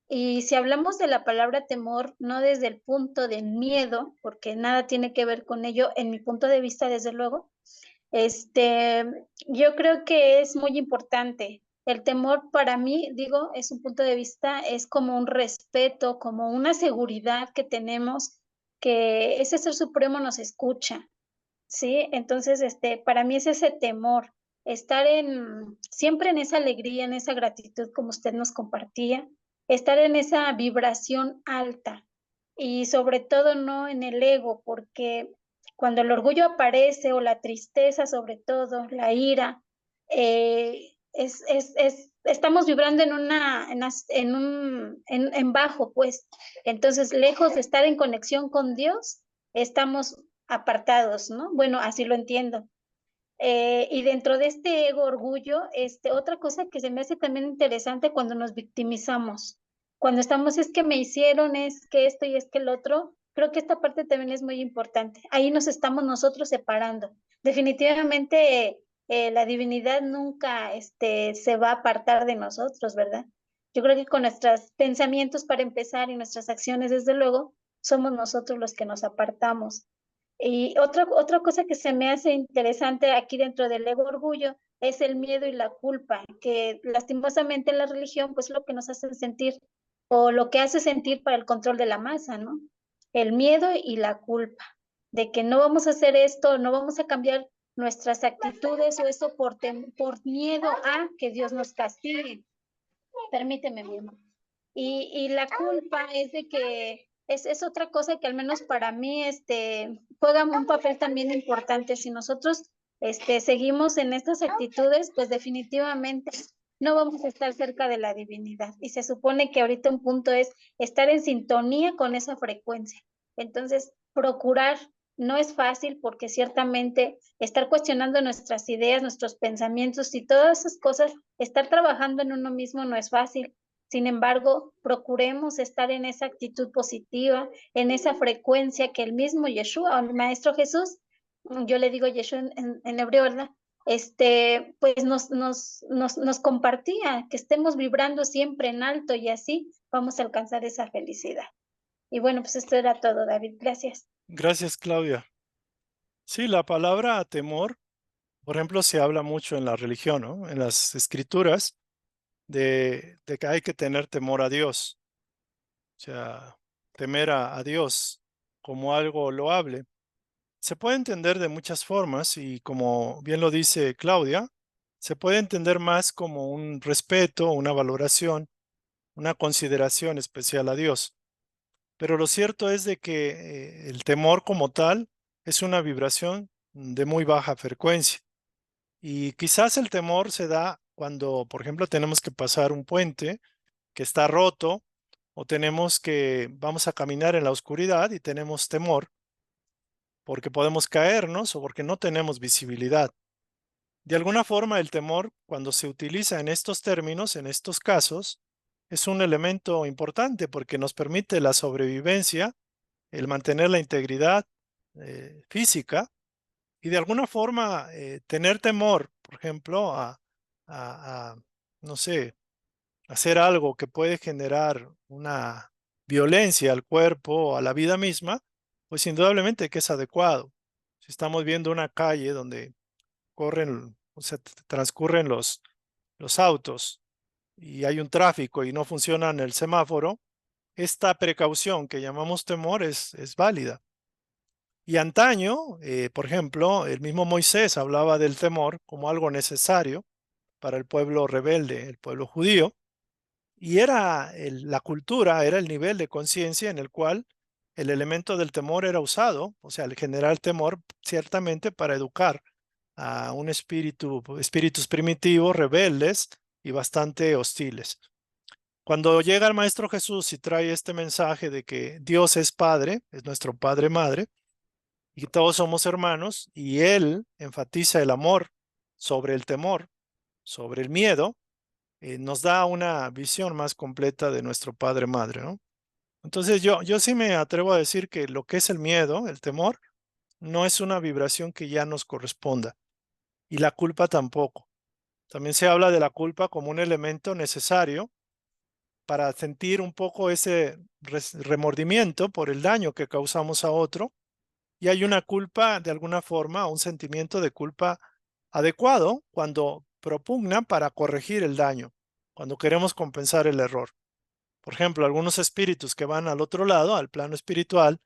Y si hablamos de la palabra temor, no desde el punto de miedo, porque nada tiene que ver con ello, en mi punto de vista, desde luego, yo creo que es muy importante. El temor para mí, digo, es un punto de vista, es como un respeto, como una seguridad que tenemos, que ese ser supremo nos escucha, ¿sí? Entonces, para mí es ese temor, estar siempre en esa alegría, en esa gratitud, como usted nos compartía, estar en esa vibración alta y sobre todo no en el ego, porque cuando el orgullo aparece o la tristeza, sobre todo, la ira, estamos vibrando en bajo, pues. Entonces, lejos de estar en conexión con Dios, estamos apartados, ¿no? Bueno, así lo entiendo. Y dentro de este ego, orgullo, otra cosa que se me hace también interesante cuando nos victimizamos, cuando estamos, es que me hicieron, es que esto y es que el otro, creo que esta parte también es muy importante. Ahí nos estamos nosotros separando. Definitivamente la divinidad nunca se va a apartar de nosotros, ¿verdad? Yo creo que con nuestros pensamientos para empezar y nuestras acciones, desde luego, somos nosotros los que nos apartamos. Y otra cosa que se me hace interesante aquí dentro del ego orgullo es el miedo y la culpa, que lastimosamente la religión pues lo que nos hace sentir o lo que hace sentir para el control de la masa, ¿no? El miedo y la culpa, de que no vamos a hacer esto, no vamos a cambiar nuestras actitudes o eso por miedo a que Dios nos castigue. Permíteme, mi amor. Y la culpa es de que es otra cosa que al menos para mí juega un papel también importante. Si nosotros seguimos en estas actitudes, pues definitivamente no vamos a estar cerca de la divinidad. Y se supone que ahorita un punto es estar en sintonía con esa frecuencia. Entonces, procurar no es fácil porque ciertamente estar cuestionando nuestras ideas, nuestros pensamientos y todas esas cosas, estar trabajando en uno mismo no es fácil. Sin embargo, procuremos estar en esa actitud positiva, en esa frecuencia que el mismo Yeshua, o el Maestro Jesús, yo le digo Yeshua en hebreo, ¿verdad? Pues nos compartía, que estemos vibrando siempre en alto y así vamos a alcanzar esa felicidad. Y bueno, pues esto era todo, David. Gracias. gracias, Claudia. Sí, la palabra temor, por ejemplo, se habla mucho en la religión, ¿no? En las escrituras, de que hay que tener temor a Dios. O sea, temer a Dios como algo loable. Se puede entender de muchas formas y como bien lo dice Claudia, se puede entender más como un respeto, una valoración, una consideración especial a Dios. Pero lo cierto es de que el temor como tal es una vibración de muy baja frecuencia. Y quizás el temor se da cuando, por ejemplo, tenemos que pasar un puente que está roto o vamos a caminar en la oscuridad y tenemos temor porque podemos caernos o porque no tenemos visibilidad. De alguna forma, el temor, cuando se utiliza en estos términos, en estos casos, es un elemento importante porque nos permite la sobrevivencia, el mantener la integridad física y de alguna forma tener temor, por ejemplo, a, no sé, hacer algo que puede generar una violencia al cuerpo o a la vida misma, pues indudablemente que es adecuado. Si estamos viendo una calle donde corren, o sea, transcurren los autos y hay un tráfico y no funciona el semáforo, esta precaución que llamamos temor es válida. Y antaño, por ejemplo, el mismo Moisés hablaba del temor como algo necesario para el pueblo rebelde, el pueblo judío, y era la cultura, era el nivel de conciencia en el cual el elemento del temor era usado, o sea, el generar temor ciertamente para educar a un espíritus primitivos, rebeldes y bastante hostiles. Cuando llega el Maestro Jesús y trae este mensaje de que Dios es Padre, es nuestro Padre Madre, y todos somos hermanos, y Él enfatiza el amor sobre el temor, sobre el miedo, nos da una visión más completa de nuestro Padre Madre, ¿no? Entonces yo sí me atrevo a decir que lo que es el miedo, el temor, no es una vibración que ya nos corresponda, y la culpa tampoco. También se habla de la culpa como un elemento necesario para sentir un poco ese remordimiento por el daño que causamos a otro. Y hay una culpa, de alguna forma, un sentimiento de culpa adecuado cuando propugna para corregir el daño, cuando queremos compensar el error. Por ejemplo, algunos espíritus que van al otro lado, al plano espiritual,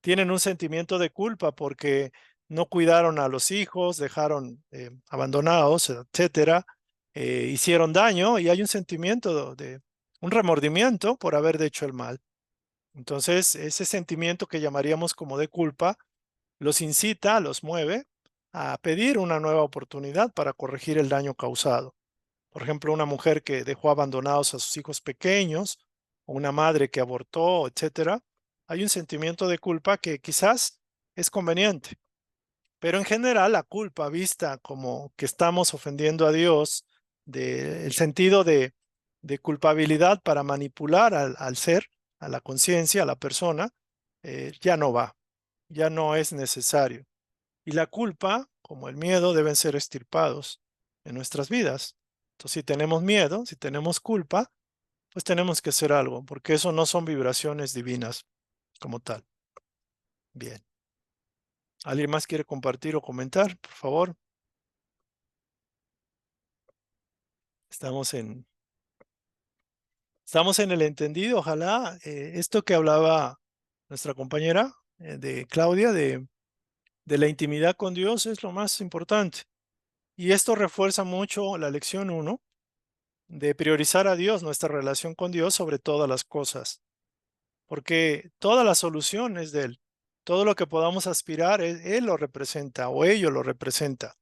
tienen un sentimiento de culpa porque no cuidaron a los hijos, dejaron abandonados, etcétera, hicieron daño y hay un sentimiento de un remordimiento por haber hecho el mal. Entonces, ese sentimiento que llamaríamos como de culpa los incita, los mueve a pedir una nueva oportunidad para corregir el daño causado. Por ejemplo, una mujer que dejó abandonados a sus hijos pequeños, o una madre que abortó, etcétera. Hay un sentimiento de culpa que quizás es conveniente, pero en general la culpa vista como que estamos ofendiendo a Dios, el sentido de culpabilidad para manipular al ser, a la conciencia, a la persona, ya no va, ya no es necesario. Y la culpa, como el miedo, deben ser extirpados en nuestras vidas. Entonces, si tenemos miedo, si tenemos culpa, pues tenemos que hacer algo, porque eso no son vibraciones divinas como tal. Bien. ¿Alguien más quiere compartir o comentar, por favor? Estamos en el entendido, ojalá. Esto que hablaba nuestra compañera de Claudia, de la intimidad con Dios, es lo más importante. Y esto refuerza mucho la lección 1 de priorizar a Dios, nuestra relación con Dios sobre todas las cosas. Porque toda la solución es de Él. Todo lo que podamos aspirar, Él lo representa o ello lo representa.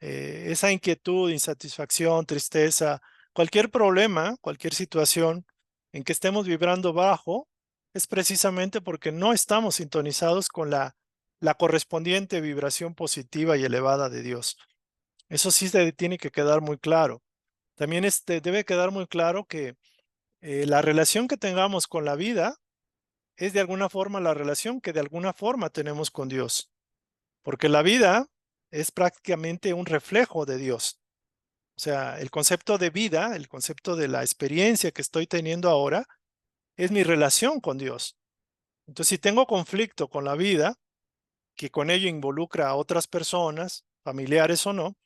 Esa inquietud, insatisfacción, tristeza, cualquier problema, cualquier situación en que estemos vibrando bajo, es precisamente porque no estamos sintonizados con la correspondiente vibración positiva y elevada de Dios. Eso sí tiene que quedar muy claro. También debe quedar muy claro que la relación que tengamos con la vida es de alguna forma la relación que de alguna forma tenemos con Dios, porque la vida es prácticamente un reflejo de Dios. O sea, el concepto de vida, el concepto de la experiencia que estoy teniendo ahora, es mi relación con Dios. Entonces, si tengo conflicto con la vida, que con ello involucra a otras personas, familiares o no,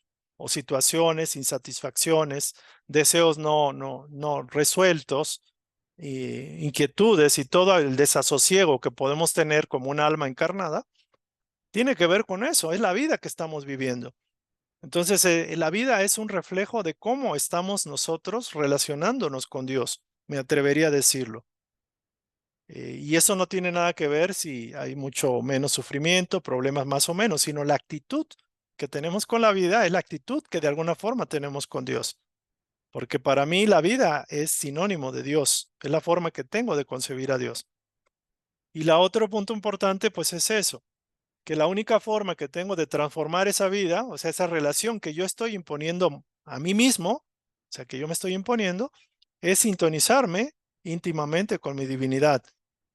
o situaciones, insatisfacciones, deseos no resueltos, inquietudes y todo el desasosiego que podemos tener como un alma encarnada, tiene que ver con eso, es la vida que estamos viviendo. Entonces, la vida es un reflejo de cómo estamos nosotros relacionándonos con Dios, me atrevería a decirlo. Y eso no tiene nada que ver si hay mucho o menos sufrimiento, problemas más o menos, sino la actitud que tenemos con la vida es la actitud que de alguna forma tenemos con Dios. Porque para mí la vida es sinónimo de Dios, es la forma que tengo de concebir a Dios. Y la otro punto importante pues es eso, que la única forma que tengo de transformar esa vida, o sea, esa relación que yo estoy imponiendo a mí mismo, o sea, que yo me estoy imponiendo, es sintonizarme íntimamente con mi divinidad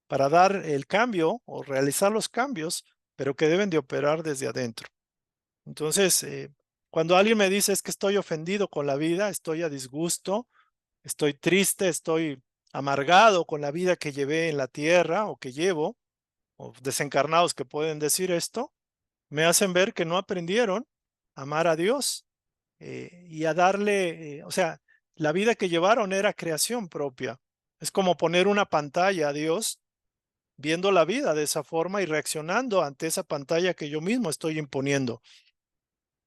para dar el cambio o realizar los cambios, pero que deben de operar desde adentro. Entonces, cuando alguien me dice es que estoy ofendido con la vida, estoy a disgusto, estoy triste, estoy amargado con la vida que llevé en la tierra o que llevo, o desencarnados que pueden decir esto, me hacen ver que no aprendieron a amar a Dios y a darle, o sea, la vida que llevaron era creación propia. Es como poner una pantalla a Dios, viendo la vida de esa forma y reaccionando ante esa pantalla que yo mismo estoy imponiendo.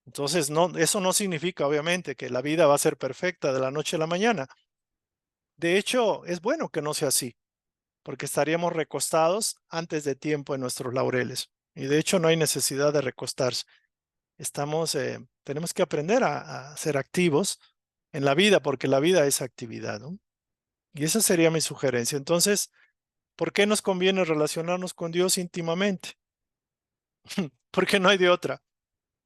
Entonces, no, eso no significa, obviamente, que la vida va a ser perfecta de la noche a la mañana. De hecho, es bueno que no sea así, porque estaríamos recostados antes de tiempo en nuestros laureles. Y de hecho, no hay necesidad de recostarse. Tenemos que aprender a ser activos en la vida, porque la vida es actividad, ¿no? Y esa sería mi sugerencia. Entonces, ¿por qué nos conviene relacionarnos con Dios íntimamente? Porque no hay de otra.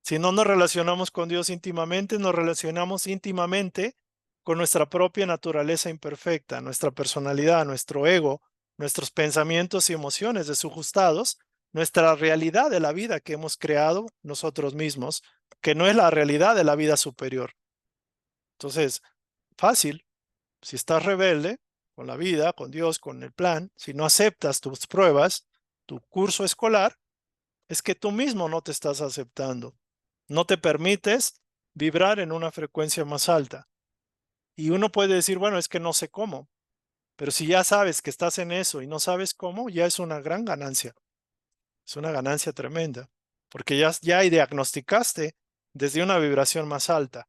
Si no nos relacionamos con Dios íntimamente, nos relacionamos íntimamente con nuestra propia naturaleza imperfecta, nuestra personalidad, nuestro ego, nuestros pensamientos y emociones desajustados, nuestra realidad de la vida que hemos creado nosotros mismos, que no es la realidad de la vida superior. Entonces, fácil, si estás rebelde con la vida, con Dios, con el plan, si no aceptas tus pruebas, tu curso escolar, es que tú mismo no te estás aceptando. No te permites vibrar en una frecuencia más alta. Y uno puede decir, bueno, es que no sé cómo, pero si ya sabes que estás en eso y no sabes cómo, ya es una gran ganancia. Es una ganancia tremenda, porque ya diagnosticaste desde una vibración más alta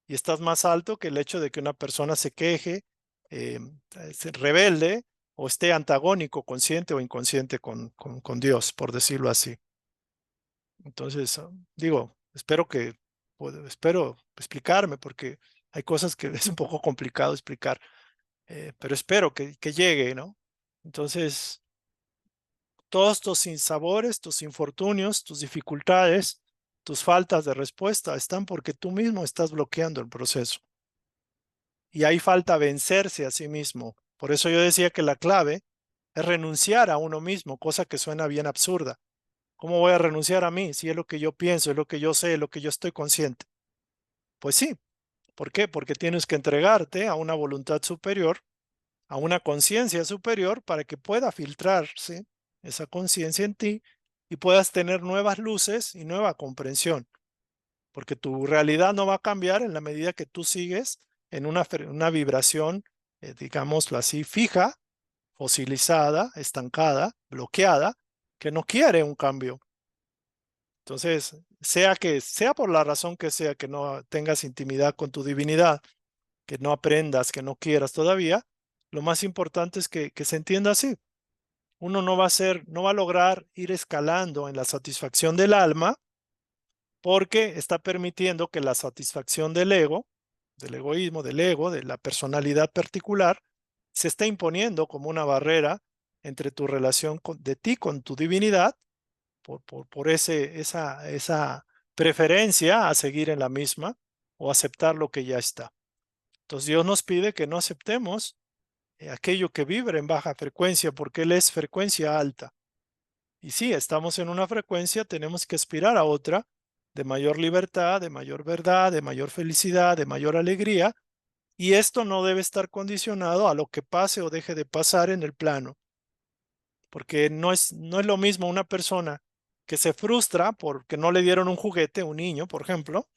y estás más alto que el hecho de que una persona se queje, se rebelde o esté antagónico, consciente o inconsciente con Dios, por decirlo así. Entonces, digo, espero explicarme porque hay cosas que es un poco complicado explicar, pero espero que llegue, ¿no? Entonces, todos tus sinsabores, tus infortunios, tus dificultades, tus faltas de respuesta están porque tú mismo estás bloqueando el proceso. Y ahí falta vencerse a sí mismo. Por eso yo decía que la clave es renunciar a uno mismo, cosa que suena bien absurda. ¿Cómo voy a renunciar a mí si es lo que yo pienso, es lo que yo sé, es lo que yo estoy consciente? Pues sí. ¿Por qué? Porque tienes que entregarte a una voluntad superior, a una conciencia superior para que pueda filtrarse esa conciencia en ti y puedas tener nuevas luces y nueva comprensión. Porque tu realidad no va a cambiar en la medida que tú sigues en una vibración, digámoslo así, fija, fosilizada, estancada, bloqueada, que no quiere un cambio. Entonces, sea por la razón que sea que no tengas intimidad con tu divinidad, que no aprendas, que no quieras todavía, lo más importante es que se entienda así. Uno no va a lograr ir escalando en la satisfacción del alma porque está permitiendo que la satisfacción del ego, del egoísmo, del ego, de la personalidad particular, se esté imponiendo como una barrera entre tu relación de ti con tu divinidad por esa preferencia a seguir en la misma o aceptar lo que ya está. Entonces Dios nos pide que no aceptemos aquello que vibra en baja frecuencia porque Él es frecuencia alta. Y si estamos en una frecuencia, tenemos que aspirar a otra de mayor libertad, de mayor verdad, de mayor felicidad, de mayor alegría. Y esto no debe estar condicionado a lo que pase o deje de pasar en el plano. Porque no es lo mismo una persona que se frustra porque no le dieron un juguete, un niño, por ejemplo,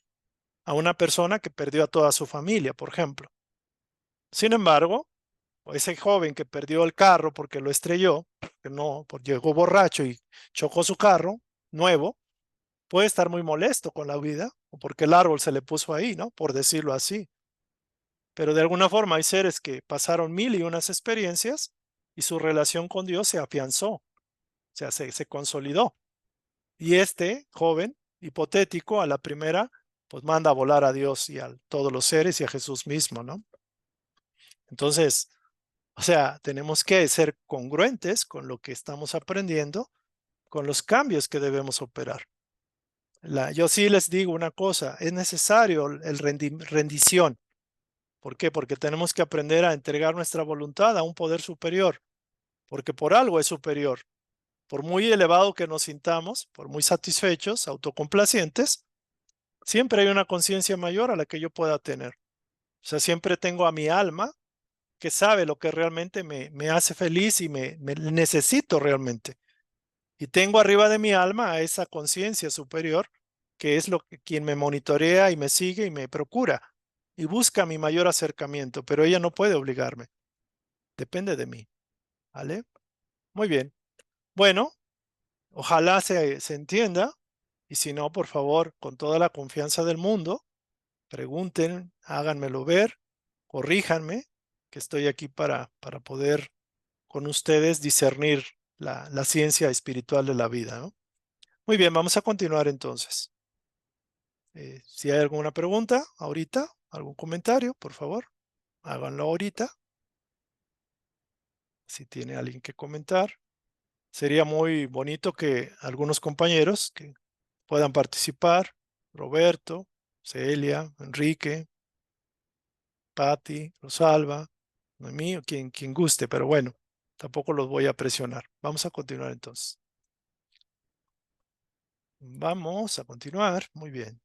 a una persona que perdió a toda su familia, por ejemplo. Sin embargo, ese joven que perdió el carro porque lo estrelló, que no, llegó borracho y chocó su carro nuevo, puede estar muy molesto con la vida, o porque el árbol se le puso ahí, ¿no? Por decirlo así. Pero de alguna forma hay seres que pasaron mil y unas experiencias y su relación con Dios se afianzó, o sea, se consolidó. Y este joven hipotético a la primera, pues manda a volar a Dios y a todos los seres y a Jesús mismo, ¿no? Entonces, o sea, tenemos que ser congruentes con lo que estamos aprendiendo, con los cambios que debemos operar. Yo sí les digo una cosa, es necesario el rendición. ¿Por qué? Porque tenemos que aprender a entregar nuestra voluntad a un poder superior, porque por algo es superior. Por muy elevado que nos sintamos, por muy satisfechos, autocomplacientes, siempre hay una conciencia mayor a la que yo pueda tener. O sea, siempre tengo a mi alma que sabe lo que realmente me hace feliz y me necesito realmente. Y tengo arriba de mi alma a esa conciencia superior que es quien me monitorea y me sigue y me procura y busca mi mayor acercamiento, pero ella no puede obligarme. Depende de mí. ¿Vale? Muy bien. Bueno, ojalá se entienda y si no, por favor, con toda la confianza del mundo, pregunten, háganmelo ver, corríjanme, que estoy aquí para poder con ustedes discernir la ciencia espiritual de la vida, ¿no? Muy bien, vamos a continuar entonces. Si hay alguna pregunta ahorita, algún comentario, por favor, háganlo ahorita. Si tiene alguien que comentar, sería muy bonito que algunos compañeros que puedan participar, Roberto, Celia, Enrique, Patti, Rosalba, Noemí, o quien guste, pero bueno, tampoco los voy a presionar. Vamos a continuar entonces. Vamos a continuar, muy bien.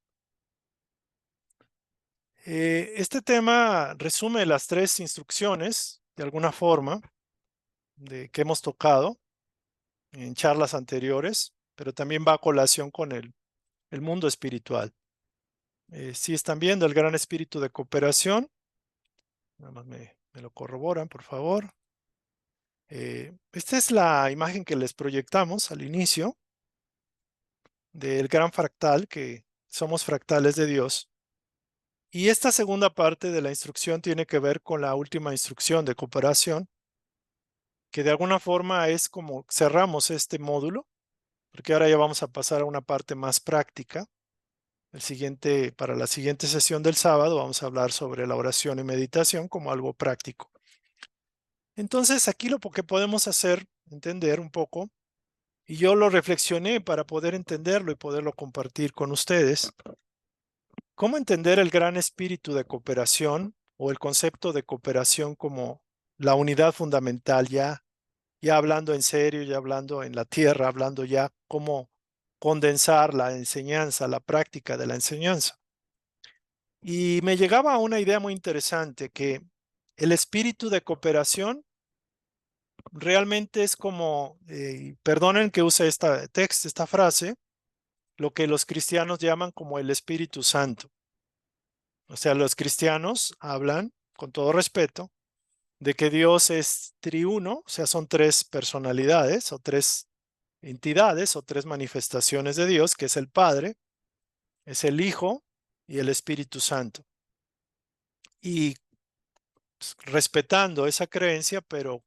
Este tema resume las 3 instrucciones, de alguna forma, que hemos tocado en charlas anteriores, pero también va a colación con el mundo espiritual. Si están viendo el gran espíritu de cooperación, nada más me lo corroboran, por favor. Esta es la imagen que les proyectamos al inicio del gran fractal, que somos fractales de Dios. Y esta segunda parte de la instrucción tiene que ver con la última instrucción de cooperación, que de alguna forma es como cerramos este módulo, porque ahora ya vamos a pasar a una parte más práctica. Para la siguiente sesión del sábado vamos a hablar sobre la oración y meditación como algo práctico. Entonces aquí lo que podemos hacer, entender un poco, y yo lo reflexioné para poder entenderlo y poderlo compartir con ustedes, cómo entender el gran espíritu de cooperación o el concepto de cooperación como la unidad fundamental, ya hablando en serio, ya hablando en la tierra, hablando ya cómo condensar la enseñanza, la práctica de la enseñanza. Y me llegaba a una idea muy interesante, que el espíritu de cooperación realmente es como, perdonen que use esta frase, lo que los cristianos llaman como el Espíritu Santo. O sea, los cristianos hablan, con todo respeto, de que Dios es triuno, o sea, son 3 personalidades o 3 entidades o 3 manifestaciones de Dios, que es el Padre, es el Hijo y el Espíritu Santo. Y respetando esa creencia, pero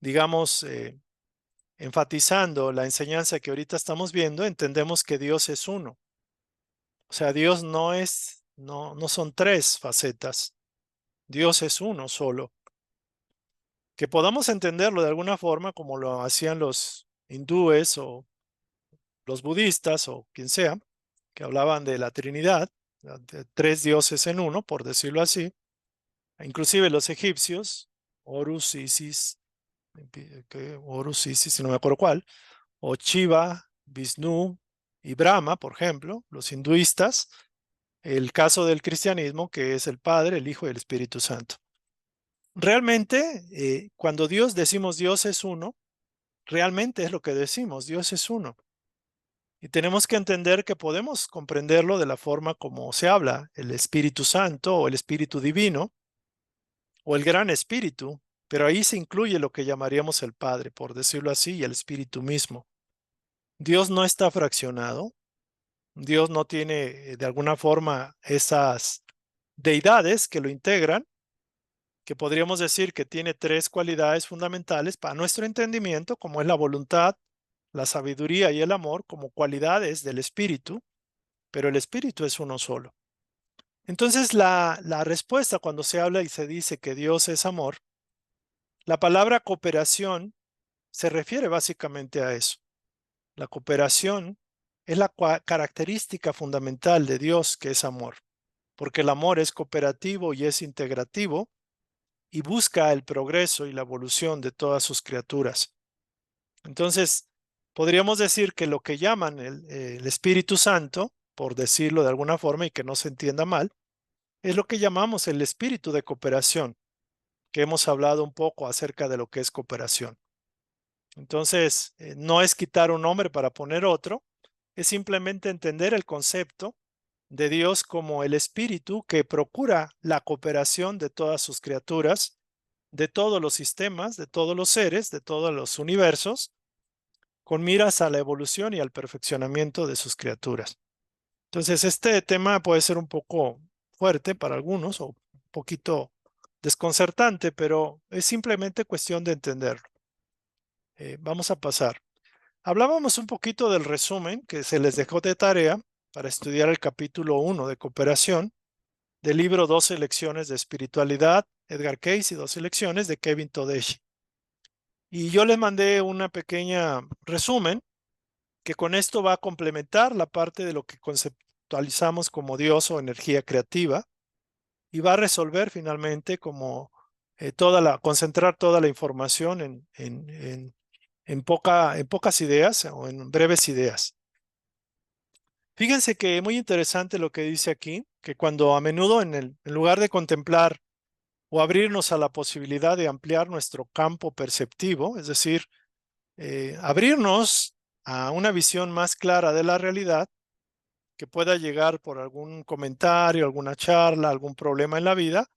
digamos, enfatizando la enseñanza que ahorita estamos viendo, entendemos que Dios es uno. O sea, Dios no son 3 facetas. Dios es uno solo. Que podamos entenderlo de alguna forma como lo hacían los hindúes o los budistas o quien sea, que hablaban de la Trinidad, de 3 dioses en uno, por decirlo así. Inclusive los egipcios, Horus, Isis, no me acuerdo cuál, o Shiva, Vishnu y Brahma, por ejemplo, los hinduistas. El caso del cristianismo, que es el Padre, el Hijo y el Espíritu Santo. Realmente, cuando decimos Dios es uno, realmente es lo que decimos, Dios es uno. Y tenemos que entender que podemos comprenderlo de la forma como se habla, el Espíritu Santo o el Espíritu Divino o el Gran Espíritu, pero ahí se incluye lo que llamaríamos el Padre, por decirlo así, y el Espíritu mismo. Dios no está fraccionado, Dios no tiene de alguna forma esas deidades que lo integran, que podríamos decir que tiene tres cualidades fundamentales para nuestro entendimiento, como es la voluntad, la sabiduría y el amor, como cualidades del Espíritu, pero el Espíritu es uno solo. Entonces la respuesta cuando se habla y se dice que Dios es amor, la palabra cooperación se refiere básicamente a eso. La cooperación es la característica fundamental de Dios, que es amor, porque el amor es cooperativo y es integrativo y busca el progreso y la evolución de todas sus criaturas. Entonces, podríamos decir que lo que llaman el Espíritu Santo, por decirlo de alguna forma y que no se entienda mal, es lo que llamamos el espíritu de cooperación, que hemos hablado un poco acerca de lo que es cooperación. Entonces, no es quitar un nombre para poner otro, es simplemente entender el concepto de Dios como el espíritu que procura la cooperación de todas sus criaturas, de todos los sistemas, de todos los seres, de todos los universos, con miras a la evolución y al perfeccionamiento de sus criaturas. Entonces, este tema puede ser un poco fuerte para algunos o un poquito desconcertante, pero es simplemente cuestión de entenderlo. Vamos a pasar. Hablábamos un poquito del resumen que se les dejó de tarea para estudiar el capítulo 1 de cooperación del libro 12 lecciones de espiritualidad, Edgar Cayce, y 12 lecciones de Kevin Todeschi. Y yo les mandé una pequeña resumen que con esto va a complementar la parte de lo que conceptualizamos como Dios o energía creativa y va a resolver finalmente como concentrar toda la información en pocas ideas o en breves ideas. Fíjense que es muy interesante lo que dice aquí, que cuando a menudo en lugar de contemplar o abrirnos a la posibilidad de ampliar nuestro campo perceptivo, es decir, abrirnos a una visión más clara de la realidad que pueda llegar por algún comentario, alguna charla, algún problema en la vida,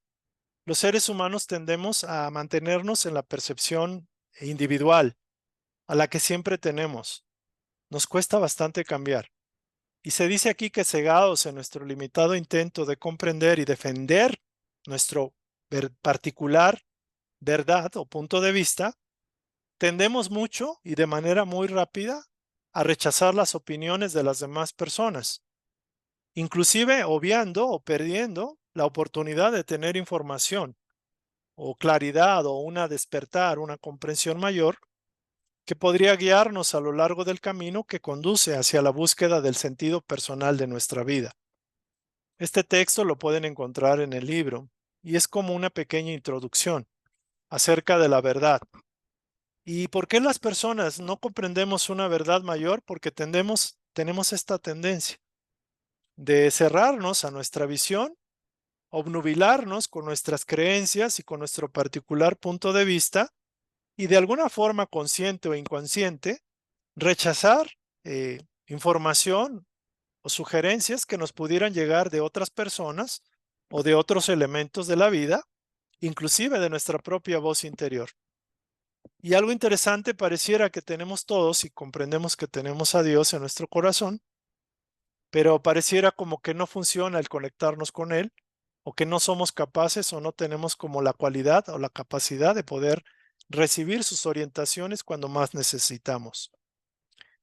los seres humanos tendemos a mantenernos en la percepción individual, a la que siempre tenemos. Nos cuesta bastante cambiar. Y se dice aquí que cegados en nuestro limitado intento de comprender y defender nuestro particular verdad o punto de vista, tendemos mucho y de manera muy rápida a rechazar las opiniones de las demás personas, inclusive obviando o perdiendo la oportunidad de tener información o claridad o despertar, una comprensión mayor que podría guiarnos a lo largo del camino que conduce hacia la búsqueda del sentido personal de nuestra vida. Este texto lo pueden encontrar en el libro y es como una pequeña introducción acerca de la verdad. ¿Y por qué las personas no comprendemos una verdad mayor? Porque tenemos esta tendencia de cerrarnos a nuestra visión, obnubilarnos con nuestras creencias y con nuestro particular punto de vista y de alguna forma consciente o inconsciente rechazar información o sugerencias que nos pudieran llegar de otras personas o de otros elementos de la vida, inclusive de nuestra propia voz interior. Y algo interesante pareciera que tenemos todos y comprendemos que tenemos a Dios en nuestro corazón, pero pareciera como que no funciona el conectarnos con Él, o que no somos capaces o no tenemos como la cualidad o la capacidad de poder recibir sus orientaciones cuando más necesitamos.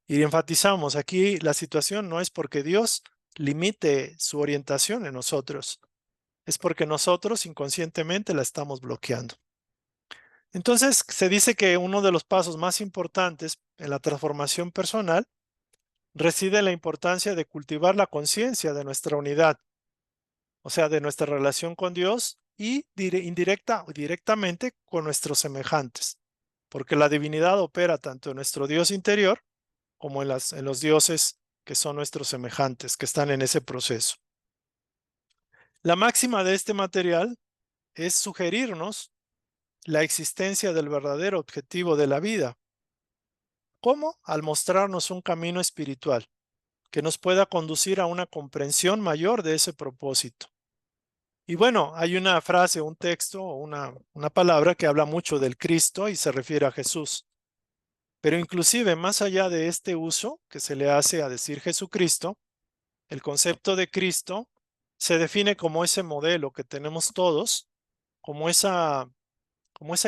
Y enfatizamos, aquí la situación no es porque Dios limite su orientación en nosotros, es porque nosotros inconscientemente la estamos bloqueando. Entonces, se dice que uno de los pasos más importantes en la transformación personal reside en la importancia de cultivar la conciencia de nuestra unidad, o sea, de nuestra relación con Dios y indirecta o directamente con nuestros semejantes, porque la divinidad opera tanto en nuestro Dios interior como en los dioses que son nuestros semejantes, que están en ese proceso. La máxima de este material es sugerirnos la existencia del verdadero objetivo de la vida. ¿Cómo? Al mostrarnos un camino espiritual, que nos pueda conducir a una comprensión mayor de ese propósito. Y bueno, hay una frase, un texto, una palabra que habla mucho del Cristo y se refiere a Jesús. Pero inclusive más allá de este uso que se le hace a decir Jesucristo, el concepto de Cristo se define como ese modelo que tenemos todos, como esa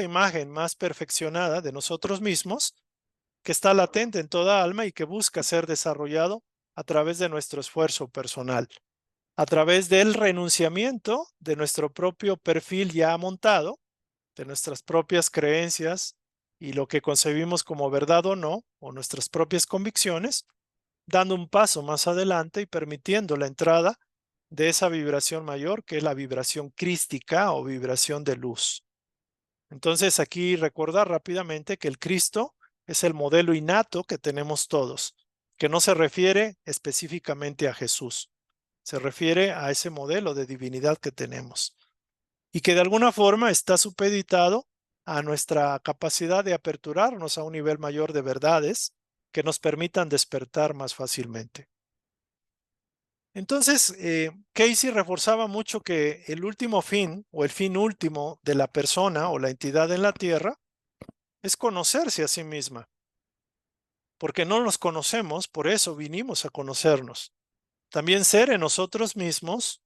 imagen más perfeccionada de nosotros mismos, que está latente en toda alma y que busca ser desarrollado a través de nuestro esfuerzo personal, a través del renunciamiento de nuestro propio perfil ya montado, de nuestras propias creencias y lo que concebimos como verdad o no, o nuestras propias convicciones, dando un paso más adelante y permitiendo la entrada de esa vibración mayor, que es la vibración crística o vibración de luz. Entonces aquí recordar rápidamente que el Cristo es el modelo innato que tenemos todos, que no se refiere específicamente a Jesús, se refiere a ese modelo de divinidad que tenemos y que de alguna forma está supeditado a nuestra capacidad de aperturarnos a un nivel mayor de verdades que nos permitan despertar más fácilmente. Entonces, Casey reforzaba mucho que el último fin o el fin último de la persona o la entidad en la Tierra es conocerse a sí misma, porque no nos conocemos, por eso vinimos a conocernos. También ser en nosotros mismos,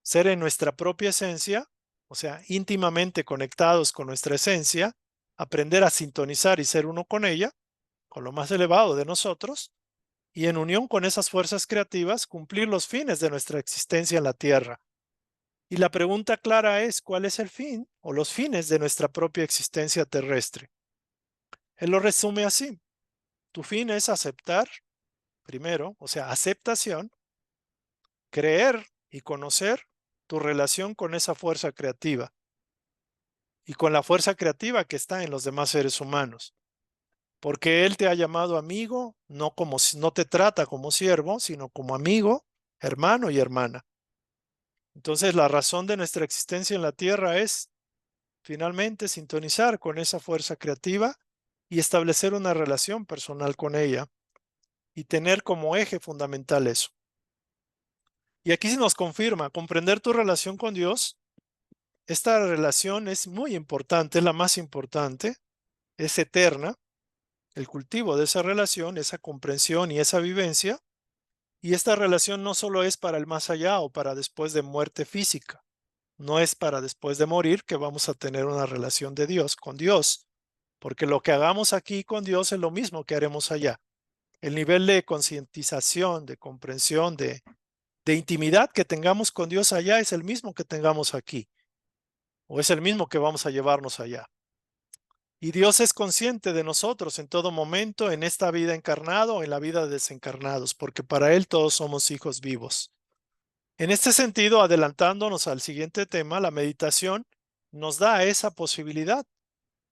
ser en nuestra propia esencia, o sea, íntimamente conectados con nuestra esencia, aprender a sintonizar y ser uno con ella, con lo más elevado de nosotros, y en unión con esas fuerzas creativas, cumplir los fines de nuestra existencia en la Tierra. Y la pregunta clara es, ¿cuál es el fin o los fines de nuestra propia existencia terrestre? Él lo resume así. Tu fin es aceptar, primero, o sea, aceptación, creer y conocer tu relación con esa fuerza creativa y con la fuerza creativa que está en los demás seres humanos. Porque Él te ha llamado amigo, no te trata como siervo, sino como amigo, hermano y hermana. Entonces, la razón de nuestra existencia en la tierra es finalmente sintonizar con esa fuerza creativa y establecer una relación personal con ella y tener como eje fundamental eso. Y aquí se nos confirma, comprender tu relación con Dios. Esta relación es muy importante, es la más importante, es eterna. El cultivo de esa relación, esa comprensión y esa vivencia. Y esta relación no solo es para el más allá o para después de muerte física. No es para después de morir que vamos a tener una relación de Dios con Dios. Porque lo que hagamos aquí con Dios es lo mismo que haremos allá. El nivel de concientización, de comprensión, de intimidad que tengamos con Dios allá es el mismo que tengamos aquí, o es el mismo que vamos a llevarnos allá. Y Dios es consciente de nosotros en todo momento, en esta vida encarnada o en la vida de desencarnados, porque para Él todos somos hijos vivos. En este sentido, adelantándonos al siguiente tema, la meditación nos da esa posibilidad,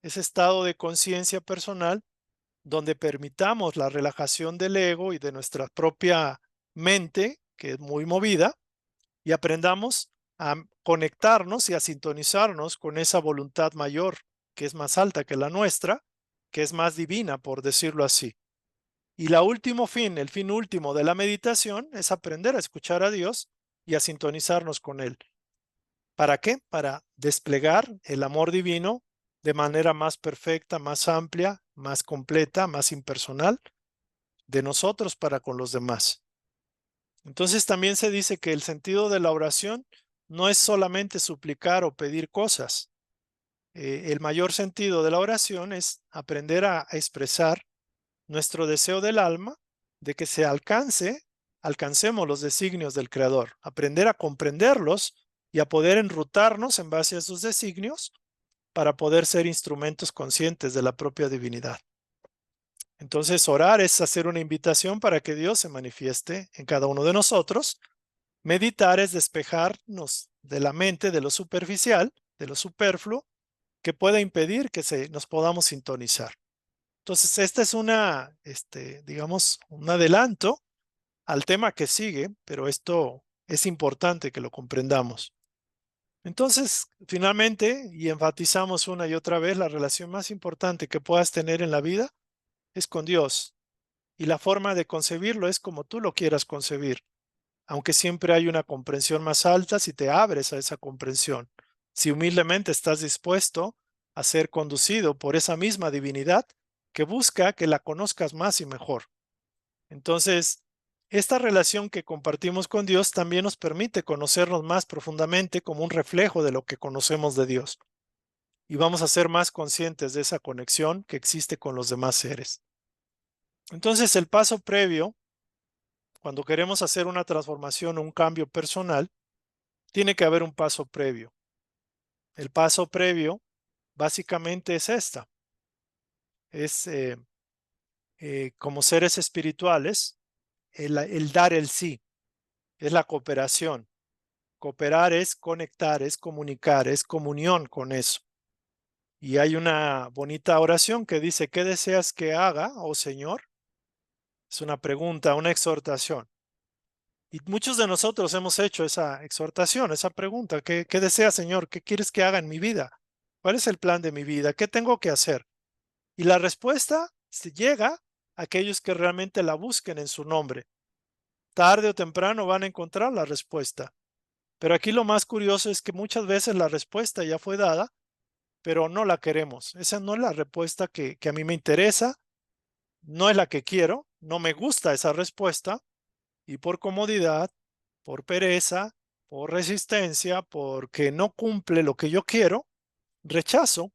ese estado de conciencia personal donde permitamos la relajación del ego y de nuestra propia mente, que es muy movida, y aprendamos a conectarnos y a sintonizarnos con esa voluntad mayor, que es más alta que la nuestra, que es más divina, por decirlo así. Y el fin último de la meditación es aprender a escuchar a Dios y a sintonizarnos con Él. ¿Para qué? Para desplegar el amor divino de manera más perfecta, más amplia, más completa, más impersonal de nosotros para con los demás. Entonces también se dice que el sentido de la oración no es solamente suplicar o pedir cosas. El mayor sentido de la oración es aprender a expresar nuestro deseo del alma de que alcancemos los designios del Creador, aprender a comprenderlos y a poder enrutarnos en base a sus designios para poder ser instrumentos conscientes de la propia divinidad. Entonces, orar es hacer una invitación para que Dios se manifieste en cada uno de nosotros. Meditar es despejarnos de la mente de lo superficial, de lo superfluo, que pueda impedir que nos podamos sintonizar. Entonces, esta es digamos, un adelanto al tema que sigue, pero esto es importante que lo comprendamos. Entonces, finalmente, y enfatizamos una y otra vez, la relación más importante que puedas tener en la vida es con Dios. y la forma de concebirlo es como tú lo quieras concebir, aunque siempre hay una comprensión más alta si te abres a esa comprensión, si humildemente estás dispuesto a ser conducido por esa misma divinidad que busca que la conozcas más y mejor. Entonces, esta relación que compartimos con Dios también nos permite conocernos más profundamente como un reflejo de lo que conocemos de Dios. Y vamos a ser más conscientes de esa conexión que existe con los demás seres. Entonces, el paso previo, cuando queremos hacer una transformación o un cambio personal, tiene que haber un paso previo. El paso previo básicamente es esta. Es como seres espirituales, el dar el sí, es la cooperación. Cooperar es conectar, es comunicar, es comunión con eso. Y hay una bonita oración que dice, ¿qué deseas que haga, oh Señor? Es una pregunta, una exhortación. Y muchos de nosotros hemos hecho esa exhortación, esa pregunta. ¿Qué deseas, Señor? ¿Qué quieres que haga en mi vida? ¿Cuál es el plan de mi vida? ¿Qué tengo que hacer? Y la respuesta se llega a aquellos que realmente la busquen en su nombre. Tarde o temprano van a encontrar la respuesta. Pero aquí lo más curioso es que muchas veces la respuesta ya fue dada, pero no la queremos. Esa no es la respuesta que a mí me interesa, no es la que quiero, no me gusta esa respuesta y por comodidad, por pereza, por resistencia, porque no cumple lo que yo quiero, rechazo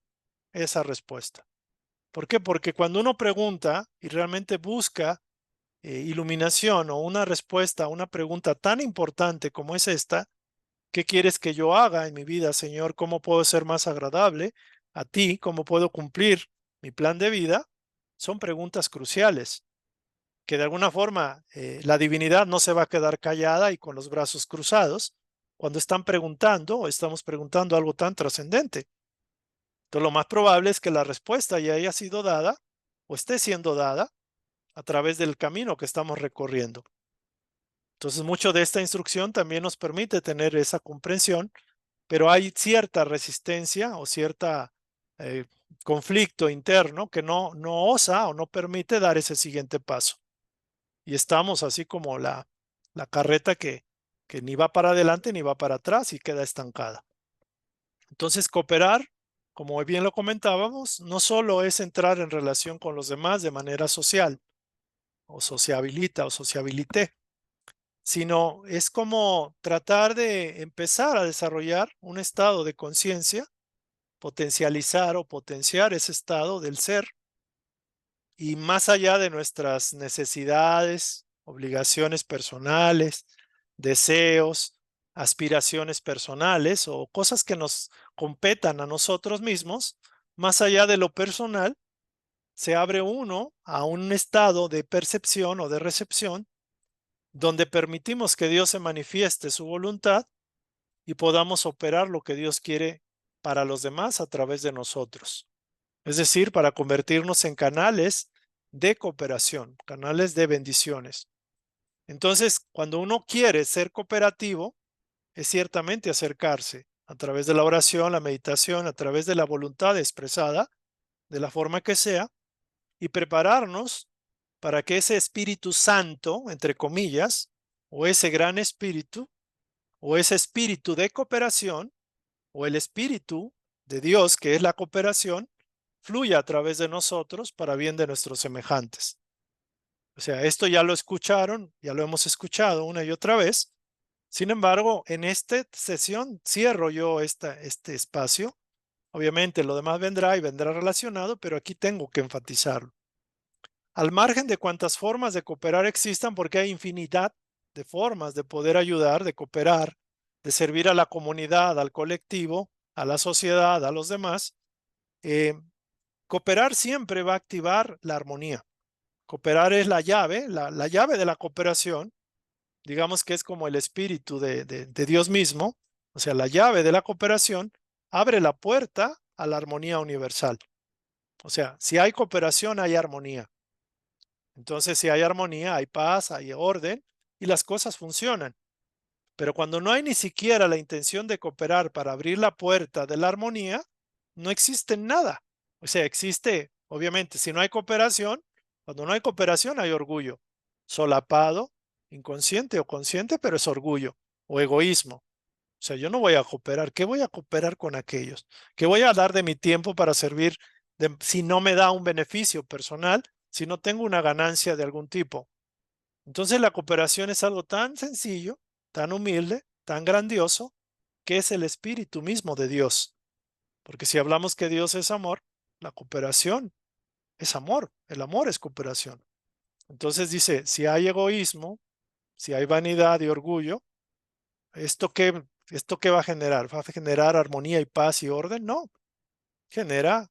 esa respuesta. ¿Por qué? Porque cuando uno pregunta y realmente busca iluminación o una respuesta a una pregunta tan importante como es esta, ¿qué quieres que yo haga en mi vida, Señor? ¿Cómo puedo ser más agradable a ti? ¿Cómo puedo cumplir mi plan de vida? Son preguntas cruciales que de alguna forma la divinidad no se va a quedar callada y con los brazos cruzados cuando están preguntando o estamos preguntando algo tan trascendente. Entonces lo más probable es que la respuesta ya haya sido dada o esté siendo dada a través del camino que estamos recorriendo. Entonces mucho de esta instrucción también nos permite tener esa comprensión, pero hay cierta resistencia o cierta conflicto interno que no osa o no permite dar ese siguiente paso. Y estamos así como la carreta que ni va para adelante ni va para atrás y queda estancada. Entonces, cooperar, como bien lo comentábamos, no solo es entrar en relación con los demás de manera social, o sociabilita o sociabilité, sino es como tratar de empezar a desarrollar un estado de conciencia, potencializar o potenciar ese estado del ser y más allá de nuestras necesidades, obligaciones personales, deseos, aspiraciones personales o cosas que nos competan a nosotros mismos, más allá de lo personal, se abre uno a un estado de percepción o de recepción donde permitimos que Dios se manifieste su voluntad y podamos operar lo que Dios quiere para los demás a través de nosotros. Es decir, para convertirnos en canales de cooperación, canales de bendiciones. Entonces, cuando uno quiere ser cooperativo, es ciertamente acercarse a través de la oración, la meditación, a través de la voluntad expresada, de la forma que sea, y prepararnos para que ese Espíritu Santo, entre comillas, o ese gran espíritu, o ese espíritu de cooperación, o el espíritu de Dios, que es la cooperación, fluya a través de nosotros para bien de nuestros semejantes. O sea, esto ya lo escucharon, ya lo hemos escuchado una y otra vez. Sin embargo, en esta sesión cierro yo este espacio. Obviamente lo demás vendrá y vendrá relacionado, pero aquí tengo que enfatizarlo. Al margen de cuantas formas de cooperar existan, porque hay infinidad de formas de poder ayudar, de cooperar, de servir a la comunidad, al colectivo, a la sociedad, a los demás, cooperar siempre va a activar la armonía. Cooperar es la llave de la cooperación, digamos que es como el espíritu de Dios mismo, o sea, la llave de la cooperación abre la puerta a la armonía universal. O sea, si hay cooperación, hay armonía. Entonces, si hay armonía, hay paz, hay orden y las cosas funcionan. Pero cuando no hay ni siquiera la intención de cooperar para abrir la puerta de la armonía, no existe nada. O sea, existe, obviamente, si no hay cooperación, Cuando no hay cooperación hay orgullo, solapado, inconsciente o consciente, pero es orgullo o egoísmo. O sea, yo no voy a cooperar. ¿Qué voy a cooperar con aquellos? ¿Qué voy a dar de mi tiempo para servir si no me da un beneficio personal, si no tengo una ganancia de algún tipo? Entonces la cooperación es algo tan sencillo, tan humilde, tan grandioso, que es el espíritu mismo de Dios. Porque si hablamos que Dios es amor, la cooperación es amor, el amor es cooperación. Entonces dice, si hay egoísmo, si hay vanidad y orgullo, ¿esto qué va a generar? ¿Va a generar armonía y paz y orden? No, genera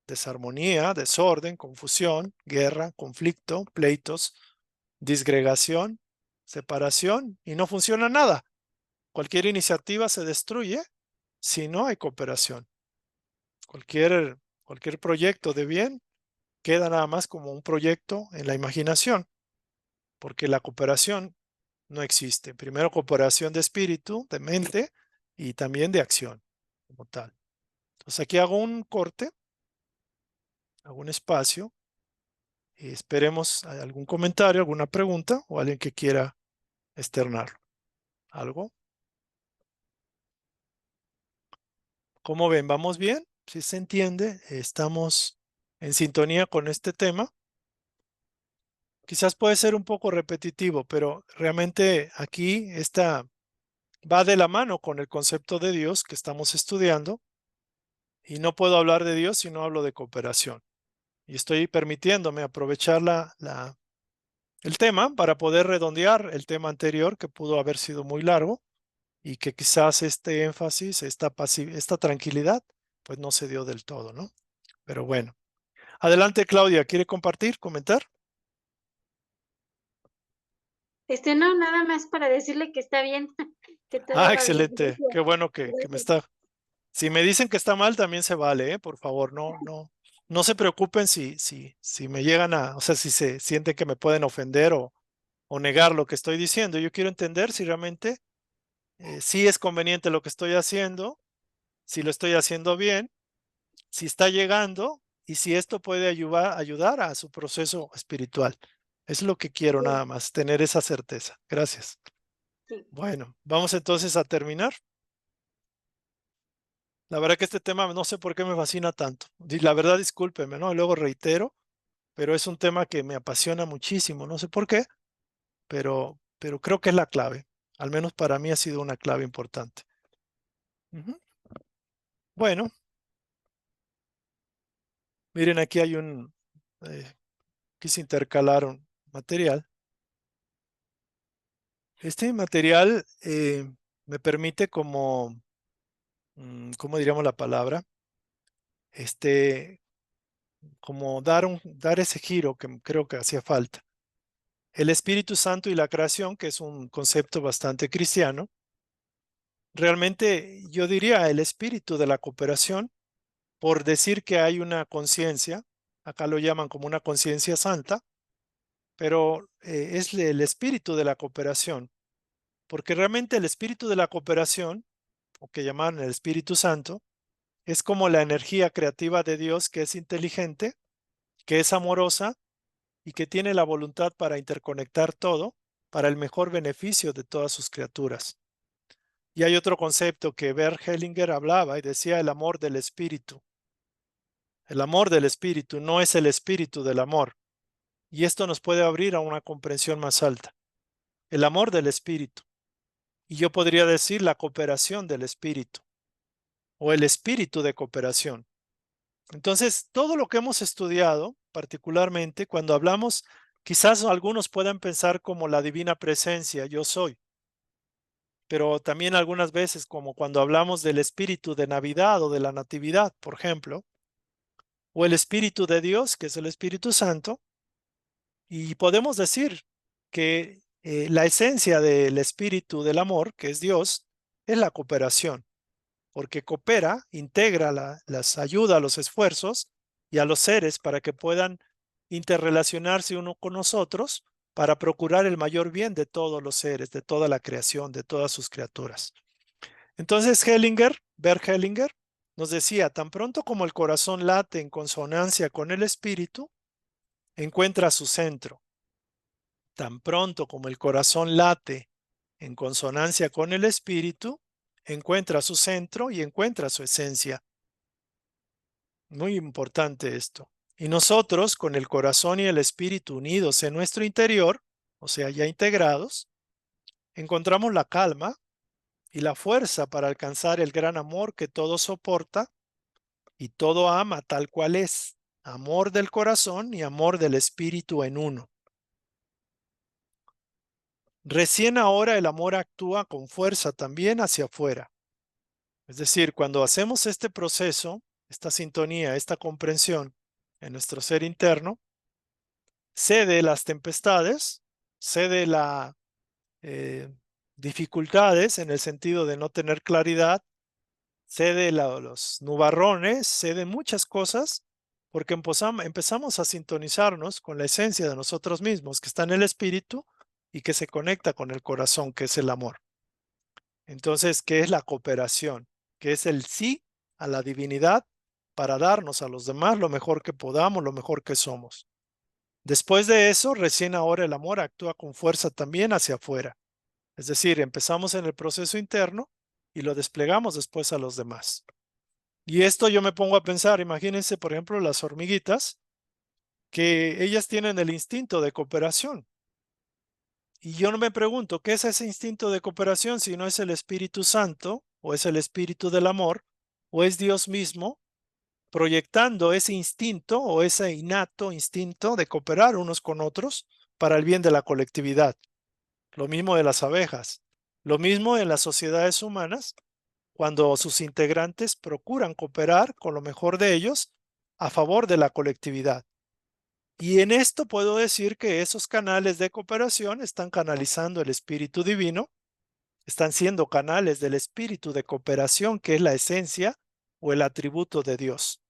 desarmonía, desorden, confusión, guerra, conflicto, pleitos, disgregación, separación y no funciona nada. Cualquier iniciativa se destruye si no hay cooperación. Cualquier proyecto de bien queda nada más como un proyecto en la imaginación, porque la cooperación no existe. Primero cooperación de espíritu, de mente y también de acción como tal. Entonces aquí hago un corte, hago un espacio y esperemos algún comentario, alguna pregunta o alguien que quiera externar algo. ¿Cómo ven? ¿Vamos bien? ¿Sí se entiende? ¿Estamos en sintonía con este tema? Quizás puede ser un poco repetitivo, pero realmente aquí va de la mano con el concepto de Dios que estamos estudiando y no puedo hablar de Dios si no hablo de cooperación. Y estoy permitiéndome aprovechar el tema para poder redondear el tema anterior que pudo haber sido muy largo y que quizás este énfasis, esta tranquilidad, pues no se dio del todo, ¿no? Pero bueno. Adelante, Claudia, ¿quiere compartir, comentar? No, nada más para decirle que está bien, que todo va bien. Excelente. Qué bueno que me Gracias. está. Si me dicen que está mal, también se vale, ¿eh? Por favor, no se preocupen si me llegan o sea, si se sienten que me pueden ofender o negar lo que estoy diciendo. Yo quiero entender si realmente sí es conveniente lo que estoy haciendo, si lo estoy haciendo bien, si está llegando y si esto puede ayudar a su proceso espiritual. Es lo que quiero Sí, nada más, tener esa certeza. Gracias. sí. Bueno, vamos entonces a terminar. La verdad que este tema no sé por qué me fascina tanto. La verdad, discúlpeme, ¿no? Y luego reitero, pero es un tema que me apasiona muchísimo. No sé por qué, pero creo que es la clave. Al menos para mí ha sido una clave importante. Ujú. Bueno, miren, aquí hay quise intercalar un material. Este material me permite ¿cómo diríamos la palabra? Como dar ese giro que creo que hacía falta. El Espíritu Santo y la creación, que es un concepto bastante cristiano, realmente yo diría el espíritu de la cooperación, por decir que hay una conciencia, acá lo llaman como una conciencia santa, pero es el espíritu de la cooperación, porque realmente el espíritu de la cooperación, o que llaman el Espíritu Santo, es como la energía creativa de Dios que es inteligente, que es amorosa y que tiene la voluntad para interconectar todo para el mejor beneficio de todas sus criaturas. Y hay otro concepto que Bert Hellinger hablaba y decía el amor del espíritu. El amor del espíritu no es el espíritu del amor. Y esto nos puede abrir a una comprensión más alta. El amor del espíritu. Y yo podría decir la cooperación del espíritu o el espíritu de cooperación. Entonces, todo lo que hemos estudiado, particularmente cuando hablamos, quizás algunos puedan pensar como la divina presencia, yo soy, pero también algunas veces como cuando hablamos del espíritu de Navidad o de la Natividad, por ejemplo, o el espíritu de Dios, que es el Espíritu Santo, y podemos decir que la esencia del espíritu del amor, que es Dios, es la cooperación, porque coopera, integra, las ayuda a los esfuerzos y a los seres para que puedan interrelacionarse uno con nosotros para procurar el mayor bien de todos los seres, de toda la creación, de todas sus criaturas. Entonces Bert Hellinger, nos decía, tan pronto como el corazón late en consonancia con el espíritu, encuentra su centro. Tan pronto como el corazón late en consonancia con el espíritu, encuentra su centro y encuentra su esencia. Muy importante esto. Y nosotros, con el corazón y el espíritu unidos en nuestro interior, o sea, ya integrados, encontramos la calma y la fuerza para alcanzar el gran amor que todo soporta y todo ama tal cual es, amor del corazón y amor del espíritu en uno. Recién ahora el amor actúa con fuerza también hacia afuera. Es decir, cuando hacemos este proceso, esta sintonía, esta comprensión en nuestro ser interno, cede las tempestades, cede las dificultades en el sentido de no tener claridad, cede los nubarrones, cede muchas cosas, porque empezamos a sintonizarnos con la esencia de nosotros mismos, que está en el espíritu y que se conecta con el corazón, que es el amor. Entonces, ¿qué es la cooperación? Que es el sí a la divinidad para darnos a los demás lo mejor que podamos, lo mejor que somos. Después de eso, recién ahora el amor actúa con fuerza también hacia afuera. Es decir, empezamos en el proceso interno y lo desplegamos después a los demás. Y esto yo me pongo a pensar, imagínense, por ejemplo, las hormiguitas, que ellas tienen el instinto de cooperación. Y yo no me pregunto, ¿qué es ese instinto de cooperación si no es el Espíritu Santo, o es el Espíritu del amor, o es Dios mismo proyectando ese instinto o ese innato instinto de cooperar unos con otros para el bien de la colectividad? Lo mismo de las abejas, lo mismo en las sociedades humanas, cuando sus integrantes procuran cooperar con lo mejor de ellos a favor de la colectividad. Y en esto puedo decir que esos canales de cooperación están canalizando el Espíritu Divino, están siendo canales del espíritu de cooperación, que es la esencia o el atributo de Dios.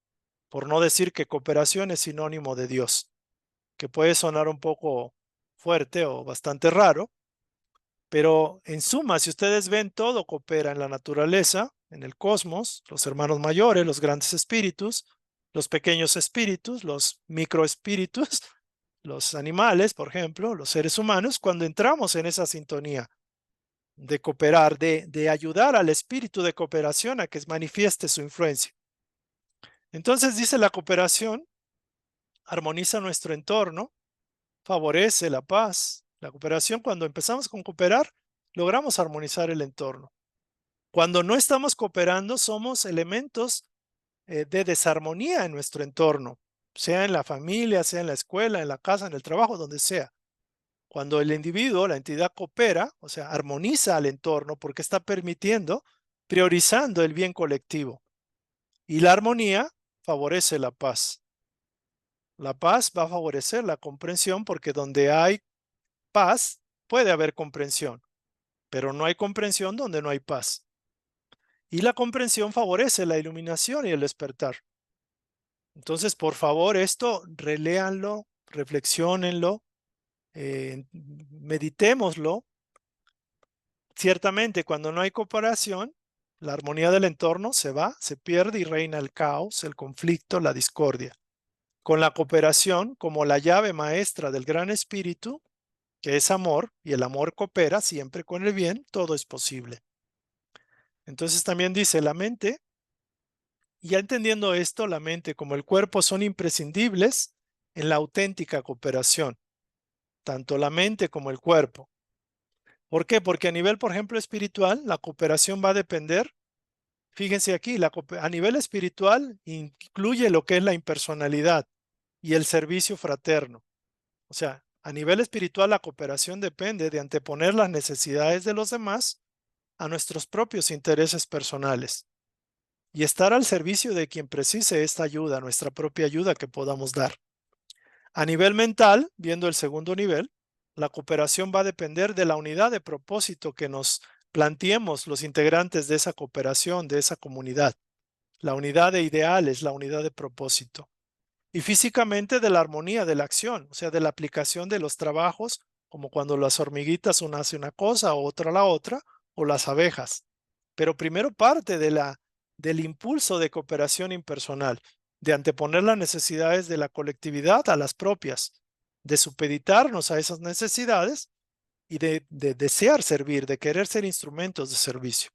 Por no decir que cooperación es sinónimo de Dios, que puede sonar un poco fuerte o bastante raro, pero en suma, si ustedes ven, todo coopera en la naturaleza, en el cosmos, los hermanos mayores, los grandes espíritus, los pequeños espíritus, los microespíritus, los animales, por ejemplo, los seres humanos, cuando entramos en esa sintonía de cooperar, de ayudar al espíritu de cooperación a que manifieste su influencia. Entonces dice, la cooperación armoniza nuestro entorno, favorece la paz. La cooperación, cuando empezamos con cooperar, logramos armonizar el entorno. Cuando no estamos cooperando, somos elementos de desarmonía en nuestro entorno, sea en la familia, sea en la escuela, en la casa, en el trabajo, donde sea. Cuando el individuo, la entidad coopera, o sea, armoniza al entorno porque está permitiendo, priorizando el bien colectivo. Y la armonía favorece la paz. La paz va a favorecer la comprensión porque donde hay paz puede haber comprensión, pero no hay comprensión donde no hay paz. Y la comprensión favorece la iluminación y el despertar. Entonces, por favor, esto reléanlo, reflexionenlo, meditémoslo. Ciertamente, cuando no hay cooperación, la armonía del entorno se va, se pierde y reina el caos, el conflicto, la discordia. Con la cooperación como la llave maestra del gran espíritu, que es amor, y el amor coopera siempre con el bien, todo es posible. Entonces también dice, la mente, y ya entendiendo esto, la mente como el cuerpo son imprescindibles en la auténtica cooperación, tanto la mente como el cuerpo. ¿Por qué? Porque a nivel, por ejemplo, espiritual, la cooperación va a depender, fíjense aquí, a nivel espiritual incluye lo que es la impersonalidad y el servicio fraterno. O sea, a nivel espiritual la cooperación depende de anteponer las necesidades de los demás a nuestros propios intereses personales y estar al servicio de quien precise esta ayuda, nuestra propia ayuda que podamos dar. A nivel mental, viendo el segundo nivel, la cooperación va a depender de la unidad de propósito que nos planteemos los integrantes de esa cooperación, de esa comunidad. La unidad de ideales, la unidad de propósito. Y físicamente de la armonía de la acción, o sea, de la aplicación de los trabajos, como cuando las hormiguitas una hace una cosa, otra la otra, o las abejas. Pero primero parte del impulso de cooperación impersonal. de anteponer las necesidades de la colectividad a las propias, de supeditarnos a esas necesidades y de desear servir, de querer ser instrumentos de servicio.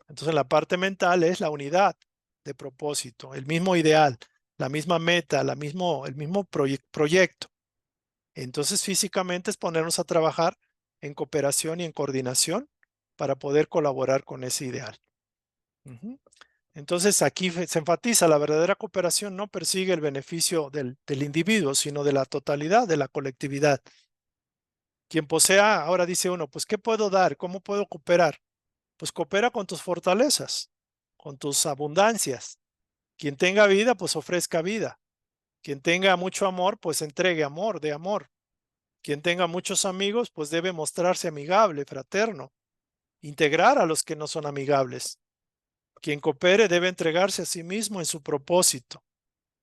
Entonces la parte mental es la unidad de propósito, el mismo ideal, la misma meta, el mismo proyecto. Entonces físicamente es ponernos a trabajar en cooperación y en coordinación para poder colaborar con ese ideal. Entonces aquí se enfatiza, la verdadera cooperación no persigue el beneficio del individuo, sino de la totalidad, de la colectividad. Quien posea, ahora dice uno, pues ¿qué puedo dar? ¿Cómo puedo cooperar? Pues coopera con tus fortalezas, con tus abundancias. Quien tenga vida, pues ofrezca vida. Quien tenga mucho amor, pues entregue amor, de amor. Quien tenga muchos amigos, pues debe mostrarse amigable, fraterno, integrar a los que no son amigables. Quien coopere debe entregarse a sí mismo en su propósito,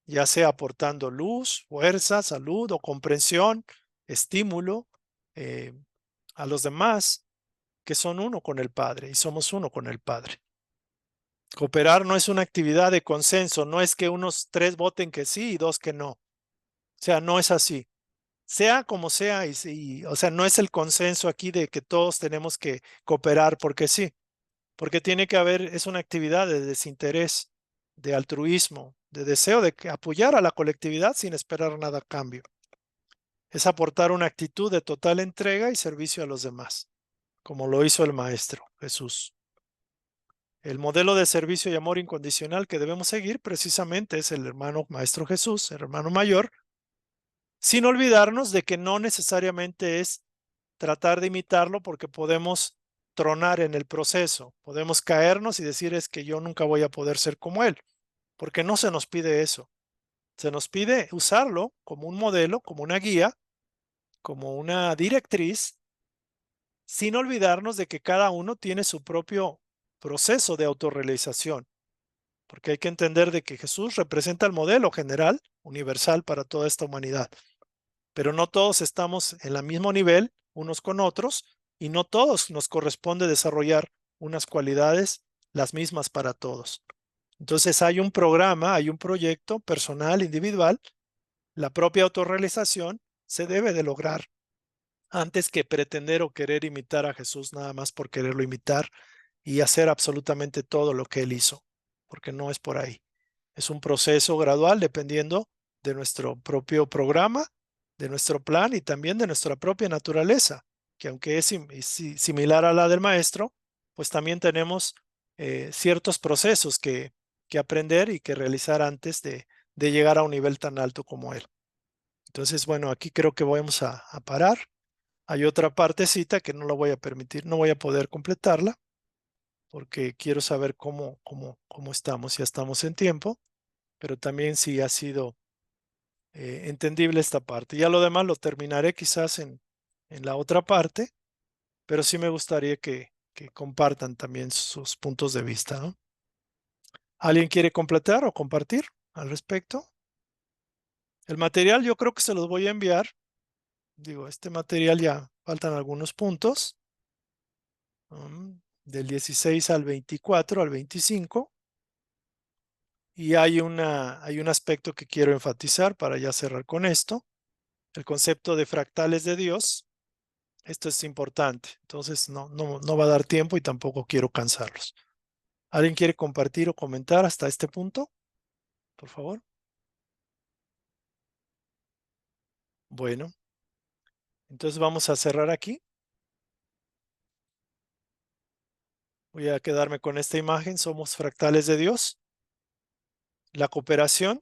ya sea aportando luz, fuerza, salud o comprensión, estímulo a los demás, que son uno con el Padre y somos uno con el Padre. Cooperar no es una actividad de consenso, no es que unos 3 voten que sí y 2 que no. O sea, no es así. Sea como sea, o sea, no es el consenso aquí de que todos tenemos que cooperar porque sí, porque tiene que haber, es una actividad de desinterés, de altruismo, de deseo de apoyar a la colectividad sin esperar nada a cambio. Es aportar una actitud de total entrega y servicio a los demás, como lo hizo el Maestro Jesús. El modelo de servicio y amor incondicional que debemos seguir precisamente es el hermano Maestro Jesús, el hermano mayor, sin olvidarnos de que no necesariamente es tratar de imitarlo porque podemos tronar en el proceso, podemos caernos y decir es que yo nunca voy a poder ser como él, porque no se nos pide eso. Se nos pide usarlo como un modelo, como una guía, como una directriz, sin olvidarnos de que cada uno tiene su propio proceso de autorrealización, porque hay que entender de que Jesús representa el modelo general, universal para toda esta humanidad, pero no todos estamos en el mismo nivel unos con otros y no todos nos corresponde desarrollar unas cualidades las mismas para todos. Entonces hay un programa, hay un proyecto personal, individual, la propia autorrealización se debe de lograr antes que pretender o querer imitar a Jesús nada más por quererlo imitar y hacer absolutamente todo lo que él hizo, porque no es por ahí. Es un proceso gradual dependiendo de nuestro propio programa, de nuestro plan y también de nuestra propia naturaleza, que aunque es similar a la del maestro, pues también tenemos ciertos procesos que aprender y que realizar antes de llegar a un nivel tan alto como él. Entonces, bueno, aquí creo que vamos a parar. Hay otra partecita que no la voy a permitir, no voy a poder completarla porque quiero saber cómo estamos, ya estamos en tiempo, pero también si ha sido entendible esta parte. Ya lo demás lo terminaré quizás en la otra parte, pero sí me gustaría que compartan también sus puntos de vista, ¿no? ¿Alguien quiere completar o compartir al respecto? El material yo creo que se los voy a enviar. Digo, este material ya faltan algunos puntos. Del 16 al 24 al 25. Y hay un aspecto que quiero enfatizar para ya cerrar con esto. El concepto de fractales de Dios. Esto es importante. Entonces no va a dar tiempo y tampoco quiero cansarlos. ¿Alguien quiere compartir o comentar hasta este punto? Por favor. Bueno, entonces vamos a cerrar aquí. Voy a quedarme con esta imagen. Somos fractales de Dios. La cooperación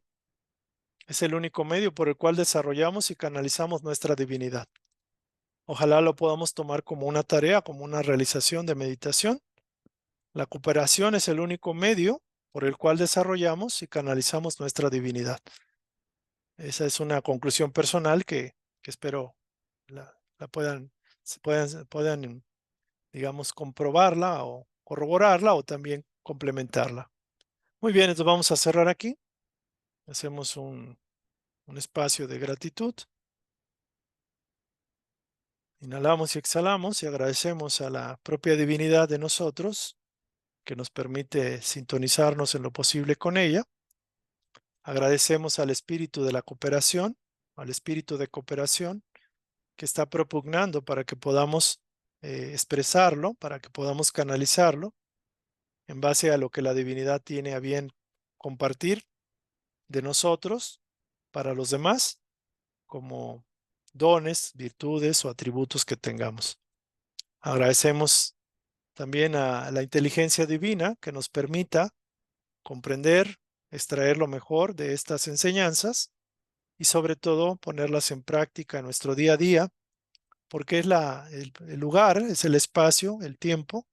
es el único medio por el cual desarrollamos y canalizamos nuestra divinidad. Ojalá lo podamos tomar como una tarea, como una realización de meditación. La cooperación es el único medio por el cual desarrollamos y canalizamos nuestra divinidad. Esa es una conclusión personal que espero la puedan, digamos, comprobarla o corroborarla o también complementarla. Muy bien, entonces vamos a cerrar aquí. Hacemos un espacio de gratitud. Inhalamos y exhalamos y agradecemos a la propia divinidad de nosotros que nos permite sintonizarnos en lo posible con ella. Agradecemos al espíritu de la cooperación, al espíritu de cooperación que está propugnando para que podamos expresarlo, para que podamos canalizarlo en base a lo que la divinidad tiene a bien compartir de nosotros para los demás, como dones, virtudes o atributos que tengamos. Agradecemos también a la inteligencia divina que nos permita comprender, extraer lo mejor de estas enseñanzas y sobre todo ponerlas en práctica en nuestro día a día, porque es el lugar, es el espacio, el tiempo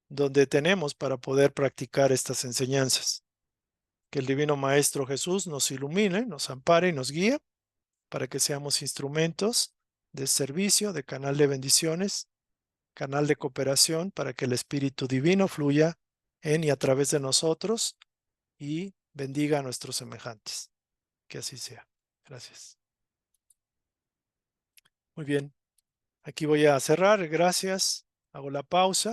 donde tenemos para poder practicar estas enseñanzas. Que el Divino Maestro Jesús nos ilumine, nos ampare y nos guíe para que seamos instrumentos de servicio, de canal de bendiciones, canal de cooperación, para que el Espíritu Divino fluya en y a través de nosotros y bendiga a nuestros semejantes. Que así sea. Gracias. Muy bien. Aquí voy a cerrar. Gracias. Hago la pausa.